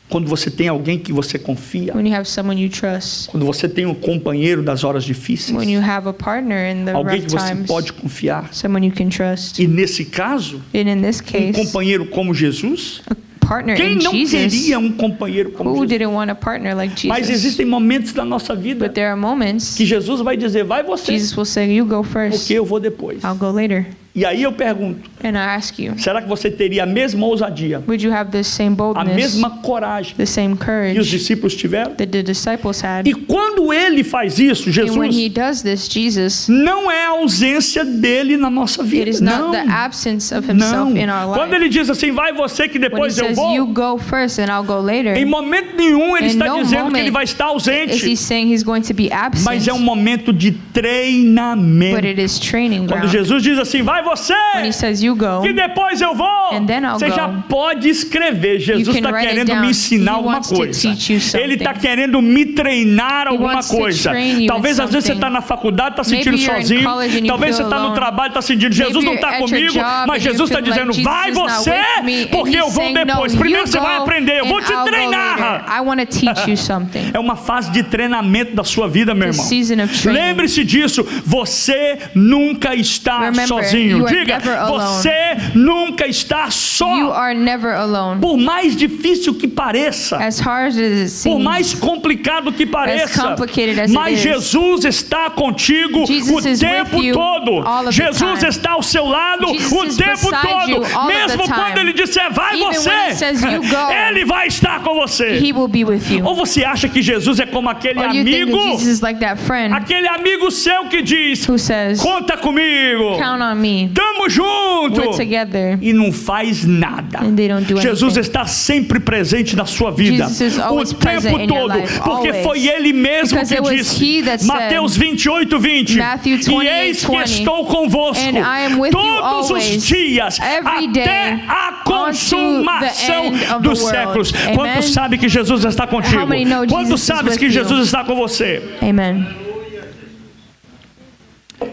quando você tem alguém que você confia, when you have someone you trust, quando você tem um companheiro das horas difíceis, when you have a partner in the alguém rough que você times, pode confiar. someone you can trust. E nesse caso, And in this um case, companheiro como Jesus, a partner quem in não Jesus, queria um companheiro como who Jesus? didn't want a partner like Mas Jesus? existem momentos da nossa vida But there are moments que Jesus vai dizer: vai você, Jesus will say, you go first, porque eu vou depois. I'll go later. E aí eu pergunto: And I ask you, será que você teria a mesma ousadia, would you have the same a boldness, mesma coragem the same que os courage discípulos tiveram? that the disciples had? E quando ele faz isso, And when he Jesus, does this, Jesus, não é a ausência dele na nossa it vida. is Não. not the absence of himself Não. in our Quando life. ele diz assim: vai você que When he depois eu says, you vou, go first and I'll go later, em momento nenhum ele in está no dizendo que moment ele vai estar is he ausente, saying he's going to be absent, mas é um momento de but treinamento. it is training Quando ground. Jesus diz assim: vai você, When he says, you go, que depois eu vou, And then I'll você go. já pode escrever: Jesus can está write it querendo down. me ensinar He alguma wants to coisa. teach you something. Ele está querendo me treinar alguma wants to coisa. train you Talvez in às vezes você está something. na faculdade, está sentindo Maybe you're in sozinho. college and you Talvez feel você está no alone. trabalho, está sentindo: Jesus Maybe não you're está at your comigo, job mas and you Jesus está feel like dizendo: Jesus vai is not você, with me, and porque eu he's vou saying, depois. no, Primeiro you você vai go, aprender, eu vou and te I'll go treinar. later. I want to teach you something. É uma fase de treinamento da sua vida, meu The irmão. season of training. Lembre-se disso: você nunca está Remember, sozinho. you are Diga: never alone. você nunca está You só. are never alone. Por mais difícil que pareça, As hard as it por seems, mais complicado que pareça, complicated as it mas is, Jesus está contigo Jesus o is tempo with you todo. all of the Jesus time. está ao seu lado Jesus o is tempo beside todo. you all of Mesmo the time. quando ele disser: vai Even você, when he says, "You go", ele vai estar com você. he will be with you. Ou você acha que Jesus é como aquele Or you think amigo, that Jesus is like that friend aquele amigo seu que diz: who says, conta comigo, count on me, tamo junto, we're together, e não faz nada. and they don't do Jesus anything. está sempre presente na sua vida, Jesus is o always present tempo in your todo, life, porque always. foi Ele mesmo Because que it was disse, he that said, Mateus 28:20, Matthew e 28:20, eis que estou convosco and I am with you todos os always, dias, every até day, a unto consumação the end of dos the world. séculos. Amen? Quantos sabem que Jesus está contigo? How many know Quantos Jesus is sabem with que you? Jesus está com você? Amen.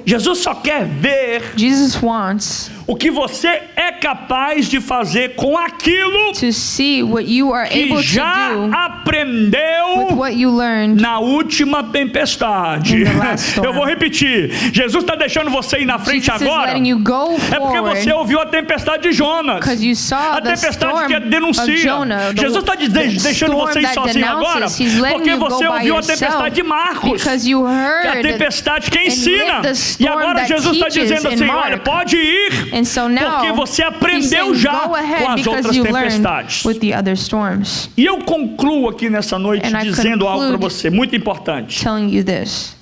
Jesus só quer ver Jesus wants o que você é capaz de fazer com aquilo to see what you are que able to já do with aprendeu what you learned. na última tempestade. In the last storm. Eu vou repetir. Jesus está deixando você ir na frente Jesus is agora. letting you go É porque você forward ouviu a tempestade de Jonas. because you saw A the tempestade storm que of denuncia. Jonah. Jesus está deixando storm você ir that sozinho agora. denounces. He's letting Porque you você go by ouviu a yourself tempestade de Marcos. because you Que é a heard tempestade que and ensina. lived the E storm agora that Jesus está teaches dizendo in assim: Mark. olha, pode ir. And so now Porque você he's aprendeu saying, já go ahead com as because outras you learned tempestades. with the other storms. E eu concluo aqui nessa noite And I dizendo algo para conclude você, muito importante. Telling you this.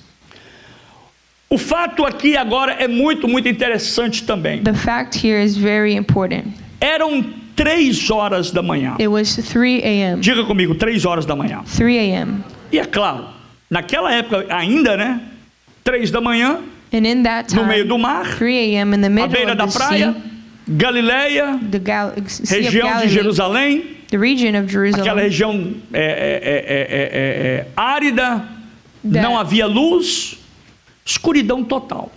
O fato aqui agora é muito interessante também. The fact here is very important. Eram 3 horas da manhã. It was 3 a.m. Diga comigo, 3 horas da manhã. 3 a.m. E é claro, naquela época ainda, né? 3 da manhã, And in that no meio time, do mar, 3 a.m. in the à middle beira of da the praia, sea, Galileia, Sea of região de Galilee, Jerusalém, the region of aquela Jerusalem, região árida, não havia luz, escuridão total.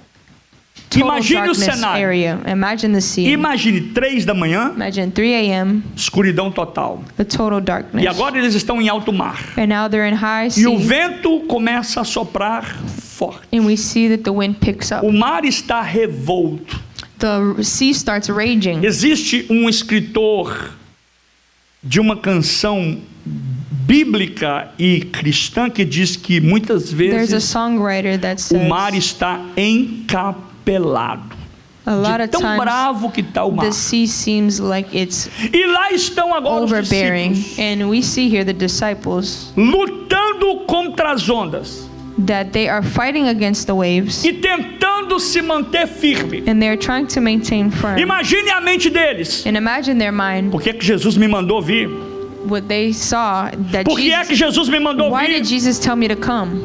total Imagine o darkness cenário. area. Imagine the scene. Imagine 3 da manhã, Imagine 3 a.m., escuridão total. the total darkness. E agora eles estão em alto mar. And now they're in high E o sea, vento começa a soprar forte. and we see that the wind picks up. O mar está revolto. The sea starts raging. Existe um escritor de uma canção bíblica e cristã que diz que muitas There's a vezes songwriter that o mar says está encapelado. a lot De of tão times bravo que está o mar. the sea seems like it's E lá estão agora os overbearing. discípulos, And we see here the disciples lutando contra as ondas that they are fighting against the waves, e tentando se manter firme. and they're trying to maintain firm. Imagine a mente deles. And imagine their mind, Por que é que Jesus me mandou vir? what they saw that Por que é que Jesus, Jesus me mandou why did vir? Jesus tell me to come?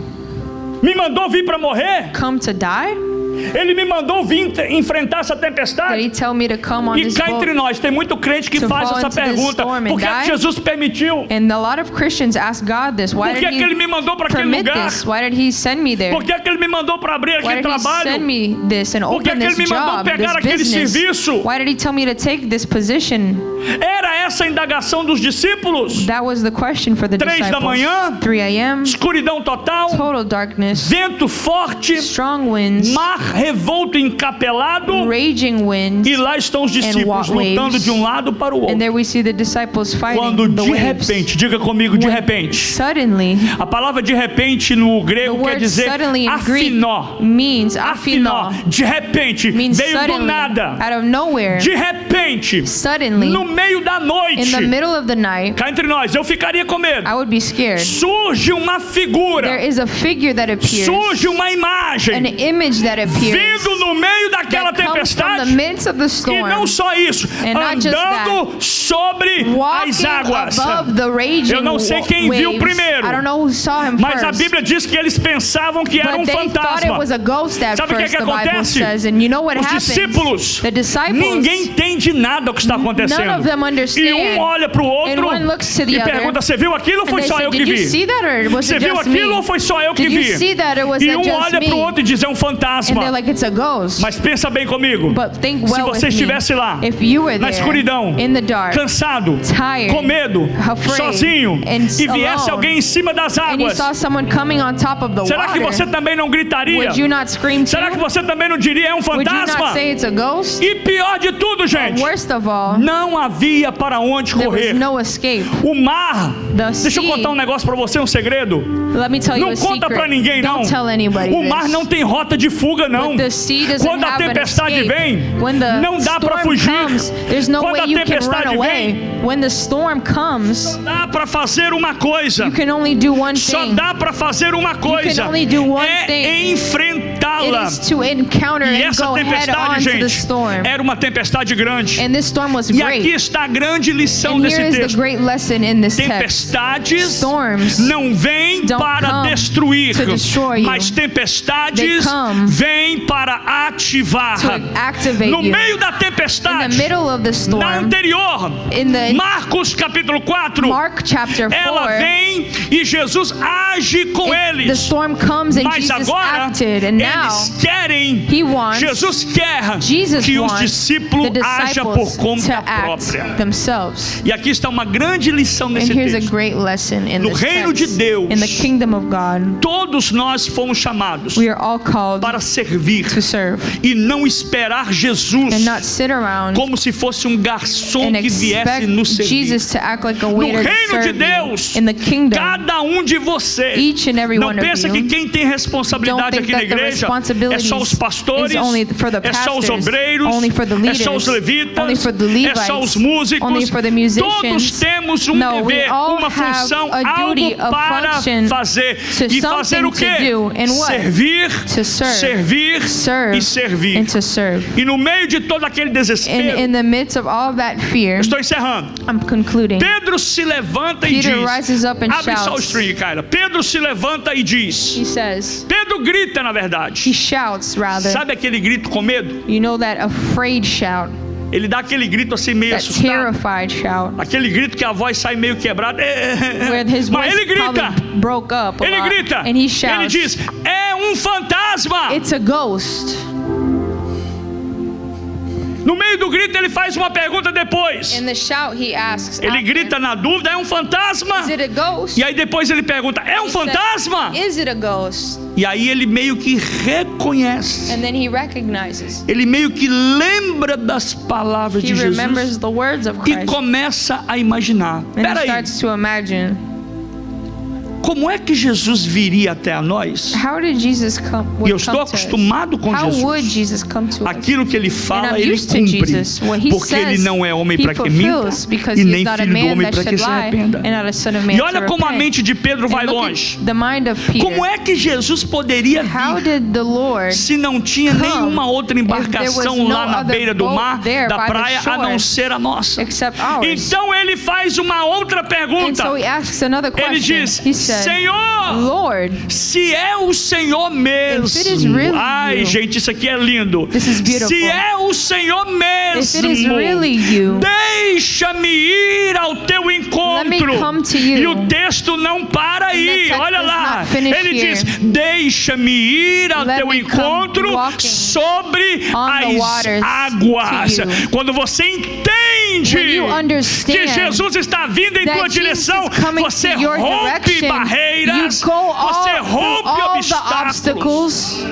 Me mandou vir para morrer? Come to die? Ele me mandou vir enfrentar essa Did tempestade? he tell me to come on E this cá boat? entre nós, tem muito crente que to faz fall essa into this pergunta. storm and Por que é que die? Jesus permitiu? And a lot of Christians ask God this. Why Por que é did que Ele he me mandou para aquele permit lugar? this? Why did he send me there? Por que é que Ele me mandou para abrir Why aquele did he send trabalho? me this and Por que é open que Ele this me mandou job, pegar this aquele business? serviço? Why did he tell me to take this position? Era essa a indagação dos discípulos? That was the question for the 3 da manhã, disciples. 3 a.m., escuridão total, total darkness, vento forte, strong winds, mar revolto encapelado, raging winds, e lá estão os discípulos waves. lutando de um lado para o and outro. there we see the disciples fighting Quando the de waves. repente, diga comigo, de When repente. suddenly, A palavra de repente no the grego quer word dizer suddenly in Greek afinó. means Afinó. afinó, De repente, means veio do suddenly, nada. out of nowhere, De repente, suddenly, no meio da noite. in the middle of the night, Cá entre nós, eu ficaria com medo. I would be scared. Surge uma There figura. is a figure that appears, Surge uma an imagem. image that appears, Vindo no meio daquela that comes from the tempestade. midst of the E storm, não só isso, And not just andando sobre as walking águas. above the raging Eu não sei quem viu waves. primeiro, I don't know who saw him mas a first, Bíblia diz que eles pensavam que era but they thought it fantasma. was a ghost at Sabe o que first, é que the Bible acontece? says. And you know what Os happens? discípulos, The disciples, ninguém entende nada do que está acontecendo. none of them understand. E um olha para o And outro one looks to the e other, pergunta: você viu aquilo ou and foi they só say, eu que did you vi? see that, or was Você it viu just aquilo me? ou foi só eu que Did you vi? see that, or was E it um just olha para o me? outro e diz: é um And they're fantasma. like, it's a ghost. Mas pensa bem comigo. But think Se well você with estivesse me. lá, If you were na there, escuridão, in the dark, cansado, tired, com medo, afraid, sozinho, and e viesse alone, alguém em cima das and you águas, saw someone coming on top of the será que water, você também não gritaria? would you not scream too? Será que você também não diria: é um Would you not fantasma? say it's a ghost? E pior de tudo, gente, Worst of all, não havia para onde there was correr. no escape. O mar, The deixa eu sea, contar um negócio para você, um segredo. let me tell you Não a conta secret. para ninguém, não. Don't tell anybody O mar this. não tem rota de fuga, não. But the sea doesn't Quando a have an tempestade escape. vem, When the não dá para storm fugir. comes, there's no Quando way a you can tempestade run away. vem, When the storm comes, dá para fazer uma coisa. you can only do one Só thing. dá para fazer uma coisa. only do one É thing. enfrentá-la. It is to encounter E and essa go head tempestade, on to the gente, storm. era uma tempestade grande. And this storm was E aqui great. está a grande lição And desse here is the texto. great lesson in this text. Tempestades Storms não vêm don't para come destruir, to destroy you. mas tempestades They come vêm para ativar. to activate No you. meio da In tempestade, the middle of the na storm, anterior, in the Marcos capítulo 4, Mark chapter 4, ela vem e Jesus age com the eles. storm comes and Mas Jesus agora, acted, and now eles querem, he wants, Jesus quer Jesus que os wants discípulos the ajam por disciples to conta act própria. themselves. E aqui está uma grande lição And nesse here's a texto. great lesson in No this reino de text. Deus, In the kingdom of God, todos nós fomos chamados we are all called para servir to serve e não esperar Jesus and not sit around como se fosse um garçom and que viesse expect nos servir. Jesus to act like a No waiter to reino de serve Deus, you. In the kingdom, cada um de vocês, each and every não one of pensa you, que quem tem don't responsabilidade think aqui na that the igreja responsibilities é só os pastores, is only for the é só os pastors, obreiros, only for the é leaders, só os levitas, only for the é Levites, só os músicos. only for the Todos musicians. temos um No, we dever, all uma have função, a duty, algo a para function fazer. to E fazer o something quê? to do, and what? Servir, To serve, servir serve, e servir. and to serve. E no meio de todo aquele desespero, In the midst of all that fear, estou encerrando. I'm concluding. Pedro se levanta e Peter diz, rises up and abre só o shouts. string, cara. Pedro se levanta e diz, He says, Pedro grita na he verdade. shouts rather. Sabe aquele grito com medo? You know that afraid shout, Ele dá aquele grito assim meio that assustado. terrified shout, Aquele grito que a voz sai meio quebrada. where his Mas voice ele grita. probably broke up a Ele lot, grita. and he Ele shouts, diz, é um fantasma. it's a ghost. No meio do grito ele faz uma pergunta depois. In the shout he asks, Ele after, grita na dúvida, é um fantasma? is it a ghost? E aí depois ele pergunta, é um He said, fantasma? is it a ghost? E aí ele meio que reconhece. And then he recognizes. Ele meio que lembra das palavras He de Jesus remembers the words of e Christ. começa a imaginar. And he Peraí, starts to imagine, como é que Jesus viria até a nós? how did Jesus come? E Would eu estou come to us? acostumado com How would Jesus. Jesus come to us? Aquilo que ele And fala, I'm ele used to cumpre. Jesus. What he Porque ele says, não é homem he para que minta fulfills, because e he is nem not a filho do man homem that para que should se lie, arrependa. and not a son of man E to olha como a repent. mente de Pedro vai And look longe. at the mind of Peter. Como é que Jesus poderia How vir did the Lord se não tinha come nenhuma outra if there embarcação was no lá na other beira do boat mar, there da by the praia, a shore não ser a nossa? except ours? Então ele faz uma outra And pergunta. so he asks another Ele question. diz, He said, Senhor, Lord, se é o Senhor mesmo. If it is really Ai, you. gente, isso aqui é lindo. This is beautiful. Se é o Senhor If it is mesmo, really you, deixa-me ir ao teu encontro. Let me come to you. E o texto não para aí. text Olha does lá. not finish Ele here. diz: deixa-me ir ao Let teu me come encontro walking sobre on the as waters águas. to you. Quando você entende When you understand que Jesus está vindo em that tua Jesus direção, is coming você to your rompe direction, barreiras, you go você all, through rompe all the obstáculos. obstacles,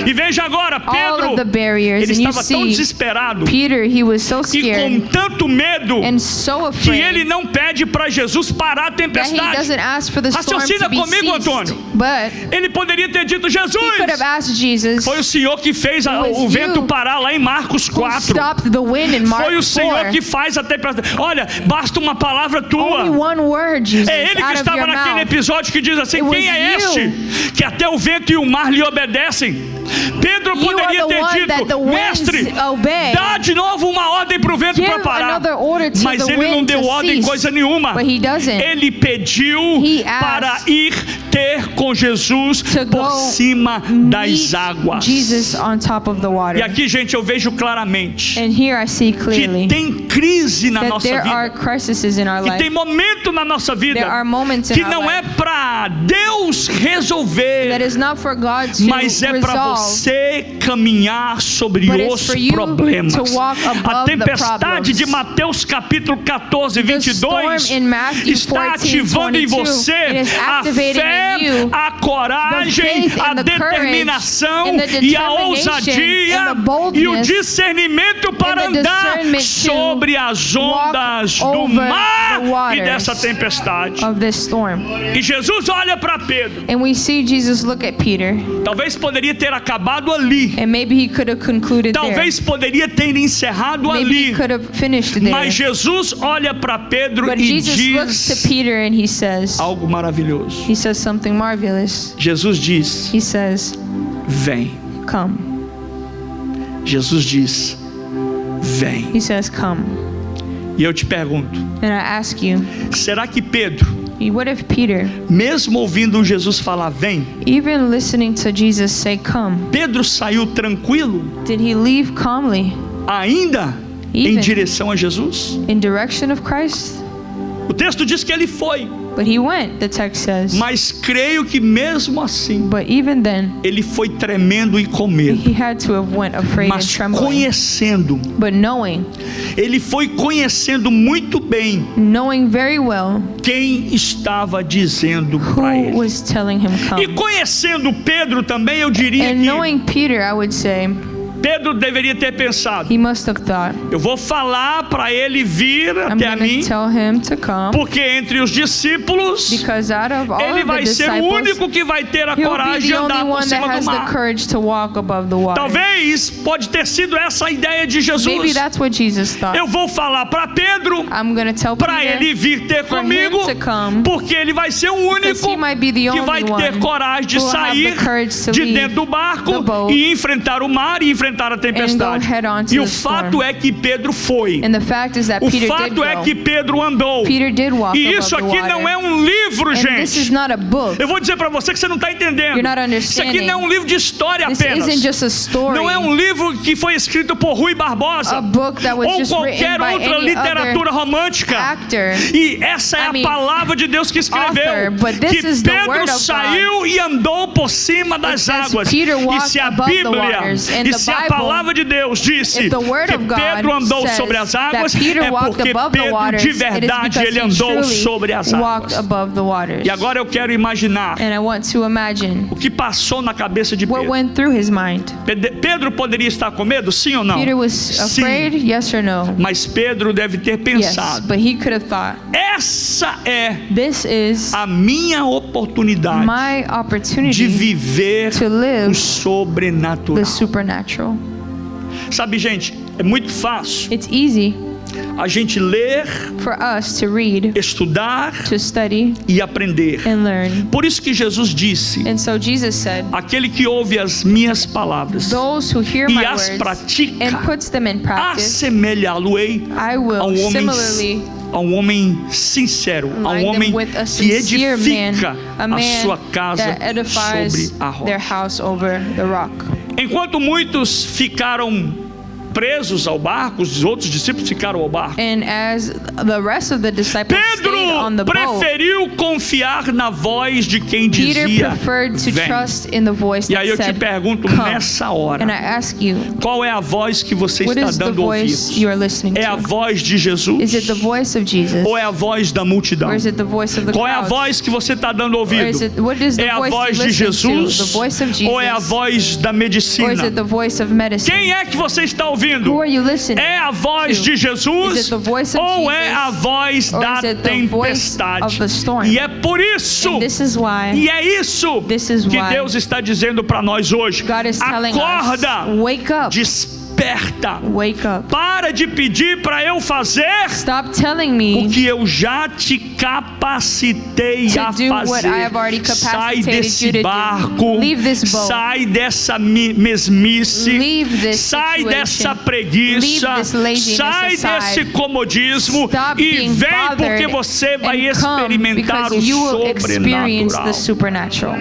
E veja agora, all Pedro, of the barriers, ele and you estava tão see desesperado Peter, he was so e com scared tanto medo and so que ele afraid não pede para Jesus parar a that he tempestade. doesn't ask for the storm Raciocina to be comigo, ceased. Antônio. But Ele poderia ter dito: he could have Jesus, asked Jesus, foi o Senhor que fez It was o vento you parar lá em Marcos who 4. stopped the wind in Mark Foi o Senhor 4. que faz a tempestade. Olha, basta uma palavra tua. Only one word, Jesus, É ele que out of estava your naquele mouth. episódio que diz assim: It quem was é you. este que até o vento e o mar lhe obedecem? Pedro You poderia are the ter one that the dito: winds mestre, obey. dá de novo uma ordem para o vento Give para parar. another order to Mas the ele não wind deu to ordem cease. coisa nenhuma. But he doesn't. Ele pediu He asked para ir ter com Jesus to por go cima das meet águas. Jesus on top of the water. E aqui, gente, eu vejo claramente And here I see que clearly tem crise na that nossa there are vida. crises in our Que tem life. momento na nossa vida There are moments in que our não é life para Deus that resolver, is not for God to mas é para resolve, você caminhar sobre but it's os for you problemas. to walk above A the tempestade problems. de Mateus capítulo 14, The 22 storm in Matthew está 14, ativando em 22, você it is a activating fé, in you a coragem, the faith a and the determinação courage and the e a determination ousadia and the boldness e o discernimento para and the andar discernment to sobre as ondas do over mar the e waters dessa tempestade. of this storm. E Jesus olha para Pedro. And we see Jesus look at Peter, Talvez poderia ter acabado ali. and maybe he could have concluded there. Talvez poderia ter encerrado Maybe ali. he could have finished there. Mas Jesus olha para Pedro But e Jesus looks to diz Peter and he says algo maravilhoso. something marvelous. Jesus diz: He says, vem. come. Jesus diz: vem. He says, come. E eu te pergunto, And I ask you, será que Pedro, what if Peter, mesmo ouvindo Jesus falar vem, even listening to Jesus say, come, Pedro saiu tranquilo, did he leave calmly ainda em Even. direção a Jesus? in direction of Christ? O texto diz que ele foi, But he went, the text says. mas creio que mesmo assim, But even then, ele foi tremendo e com medo. he had to have went afraid and Mas trembling. conhecendo, But knowing ele foi conhecendo muito bem very well quem estava dizendo para who ele. was telling him E come. conhecendo Pedro também, eu diria And que knowing Peter, I would say, Pedro deveria ter pensado: He must have thought, eu vou falar para ele vir I'm até a going mim, to tell him to come, porque entre os discípulos because out of all ele of the vai ser o disciples, único que vai ter a he'll be coragem de the andar only por one that cima do has the mar. courage to walk above the water. Talvez pode ter sido essa a ideia de Maybe Jesus. that's what Jesus thought. Eu vou falar para Pedro, I'm going to tell para ele Peter, vir ter for him comigo, to come, porque ele vai ser o because único he might be the que vai only ter one coragem de who will have sair the courage to de leave dentro do barco the boat e enfrentar o mar e enfrentar a tempestade. head on to E o the storm. fato é que Pedro foi. And the fact is that O Peter did fato é go. que Pedro andou. Peter did walk E above isso the aqui water. não é um livro, And this is gente. not a book. Eu vou dizer para você que você não está entendendo. You're not Isso aqui understanding. não é um livro de história This apenas. isn't just a story. Não é um livro que foi escrito por Rui Barbosa A book that was ou just written qualquer by outra any literatura other romântica. actor. E essa é I a mean, palavra de Deus que escreveu. author, but this Que is the Pedro word of saiu e andou por cima das says águas. Peter E walked se a above the Bíblia, waters. And e the se a Bible, palavra de Deus disse if the word que of God Pedro andou says sobre as that águas, Peter é walked porque above the Pedro waters, de it is verdade because ele he andou truly sobre as walked águas. above the waters. E agora eu quero imaginar And I want to imagine o que passou na cabeça de what Pedro. went through his mind. Pedro poderia estar com medo, sim ou não? Peter was Sim. afraid, yes or no? Mas Pedro deve ter Yes, pensado: but he could have thought, essa é this is a minha oportunidade my de opportunity viver to o live sobrenatural. the supernatural. Sabe, gente, é muito fácil It's easy a gente ler, for us to read, estudar to study, e aprender. and learn. Por isso que Jesus disse: And so Jesus said, aquele que ouve as minhas palavras those who hear e my as words pratica, and puts them in practice, assemelhá-lo-ei I a will um homem similarly a um homem sincero, a um like homem them with a que sincere edifica man, a a man sua casa that edifies sobre a their rocha. house over the rock. Enquanto muitos ficaram presos ao barco, os outros discípulos ficaram ao barco. And as the rest of the disciples stayed on the Pedro boat, preferiu confiar na voz de quem Peter dizia: preferred to vem. trust in the voice E that aí eu te said, pergunto come. nessa hora, And I ask you, qual é a voz que você what está is the dando voice ouvidos? you are listening É a to? voz de Jesus? Is it the voice of Jesus? Ou é a voz da multidão? Or is it the voice of the Qual é a crowd? voz que você está dando Or ouvido? is it, what is the É a voice voz you de listen Jesus? to? The voice of Jesus? Ou é a voz da Or medicina? is it the voice of medicine? Quem é que você está ouvindo? Who are you listening? É a voz to? de Is Jesus it the voice of ou Jesus? é a voz Or da is it the voice tempestade? of the storm? E é por isso, And this is why e é isso This is que why Deus está dizendo para nós hoje. God is telling Acorda, us, wake up, desperta. wake up. Para de pedir para eu fazer Stop telling o me que eu já te capacitei to a do what I have already fazer. Sai capacitated desse you to do. barco, Leave this boat. sai dessa mesmice, Leave this sai situation. dessa preguiça, Leave this laziness sai aside. desse comodismo Stop e being vem porque bothered você vai and come experimentar o because you will experience sobrenatural. the supernatural.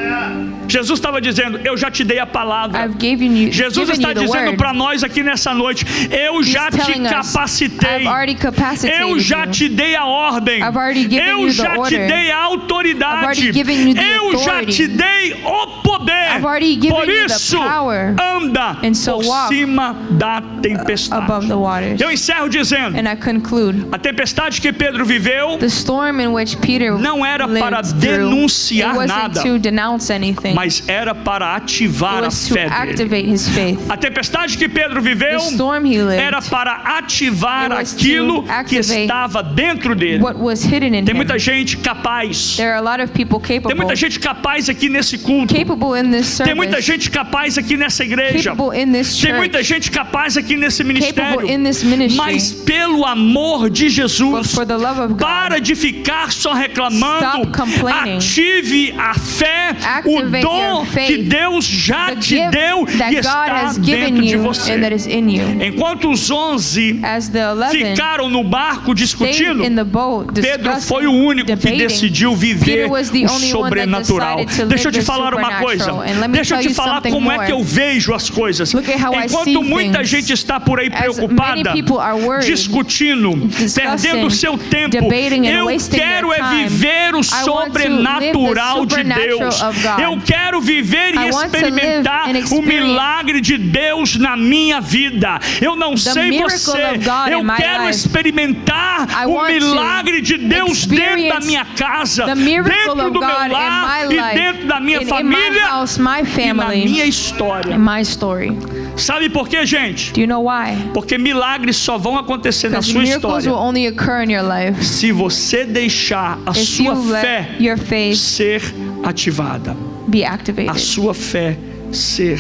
Jesus estava dizendo: eu já te dei a palavra. I've given you, Jesus given está you the dizendo word. para nós aqui nessa noite: eu já He's te telling us, capacitei, I've already capacitated eu já you. te dei a ordem, I've already given eu you the já te order. dei a I've autoridade, already given you the eu já authority. te dei o poder. I've already given Por you the isso, power. anda And so por walk cima da tempestade. above the waters. Eu encerro dizendo: And I conclude, a tempestade que Pedro viveu the storm in which Peter não era para lived through, denunciar it wasn't nada, to denounce anything. mas era para It ativar a was to fé dele. activate his faith. A tempestade que Pedro viveu The storm he lived era para ativar It was aquilo to que activate estava dentro dele. what was hidden in Tem him. muita gente capaz. There are a lot of people Tem capable, muita gente capaz aqui nesse culto. capable in this Tem muita service, gente capaz aqui nessa igreja. capable in this Tem muita church, gente capaz aqui nesse ministério. capable in this ministry. Mas pelo amor de But Jesus, for the love of God, para de ficar só reclamando. Stop complaining. Ative a fé, o Activate dom your faith, que Deus já the te gift deu that e God está has given dentro de you você. and that is in you. Enquanto os 11 As the 11 ficaram no barco stayed discutindo, in the boat Pedro discussing, foi o único que debating, decidiu viver Peter was the o only one that sobrenatural. decided to Deixa eu live te the falar uma coisa. supernatural. And let me Deixa eu tell te you falar something como é more. que eu vejo as coisas. Look at how I Enquanto see muita things. gente está por aí As preocupada, many people are worried, discutindo, discussing, perdendo o seu tempo, debating and eu wasting quero their time. viver o I want to live the sobrenatural de supernatural Deus. of God. Eu quero viver e I want to live experimentar and o experience milagre de Deus na minha vida. Eu não sei miracle você, of God eu in my quero life. experimentar I o want to milagre de Deus dentro da minha casa, the miracle dentro of do meu God in lar my e life, dentro da minha in my família house, my e na family, minha história. in my story. Sabe por quê, gente? Do you know why? Porque milagres só vão acontecer na Because sua miracles história will only occur in your life se você deixar a if you sua fé let your faith ser ativada. be A activated. sua fé ser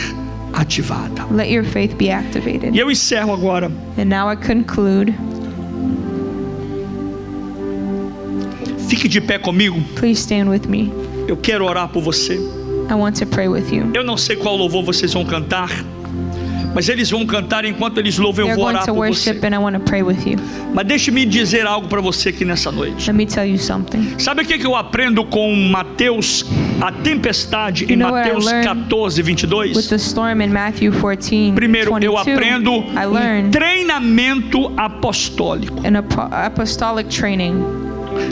ativada. Let your faith be activated. E eu encerro agora. And now I conclude. Fique de pé comigo. Please stand with me. Eu quero orar por você. I want to pray with you. Eu não sei qual louvor vocês vão cantar, mas eles vão cantar enquanto eles louvam. Eu They're vou going orar to por você. worship and I want to pray with you. Mas deixe-me dizer algo para você aqui nessa noite. Let me tell you something. Sabe o que eu aprendo com Mateus, a tempestade, em You know what I Mateus learned 14, With 22? the storm in Matthew 14, Primeiro, eu 22, aprendo I um learned treinamento apostólico. an apostolic training.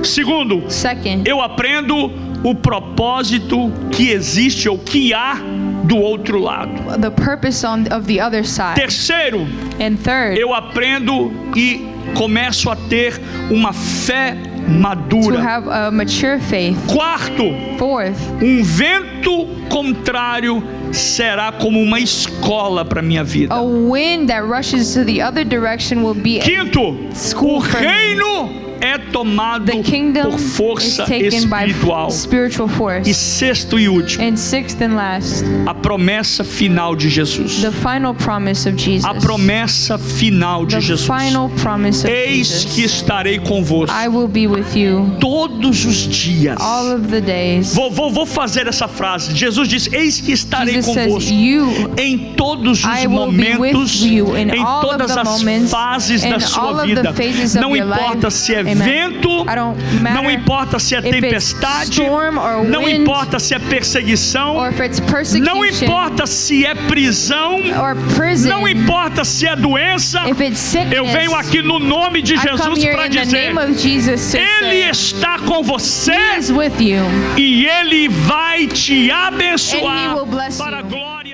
Segundo, Second, eu aprendo o propósito que existe ou que há do outro lado. the purpose of the other side. Terceiro, And third, eu aprendo e começo a ter uma fé to madura. have a mature faith. Quarto, Fourth, um vento contrário será como uma escola para minha vida. a wind that rushes to the other direction will be Quinto, school o for me. reino é tomado The kingdom por is força taken by espiritual. spiritual E force. sexto e último, And sixth and last, a promessa final de Jesus. the final promise of Jesus. A promessa final de The Jesus. final promise of Eis que Jesus. estarei convosco I will be with you todos os dias. all of the days. Vou fazer essa frase. Jesus disse: eis que estarei Jesus says, convosco you, em todos os I will be momentos, with you in em all of todas the as moments, fases da in sua all of the vida. phases of Não your importa life. se é Amen. vento, I don't não matter importa se é if it's tempestade, storm or não wind, importa se é perseguição, or if it's não persecution importa se é prisão, or prison, não importa se é doença. if it's sickness. Eu venho aqui no nome de I come Jesus here para in the dizer: name of Jesus to Ele say, está com você He is with you. e Ele vai te And He abençoar will bless para a you. glória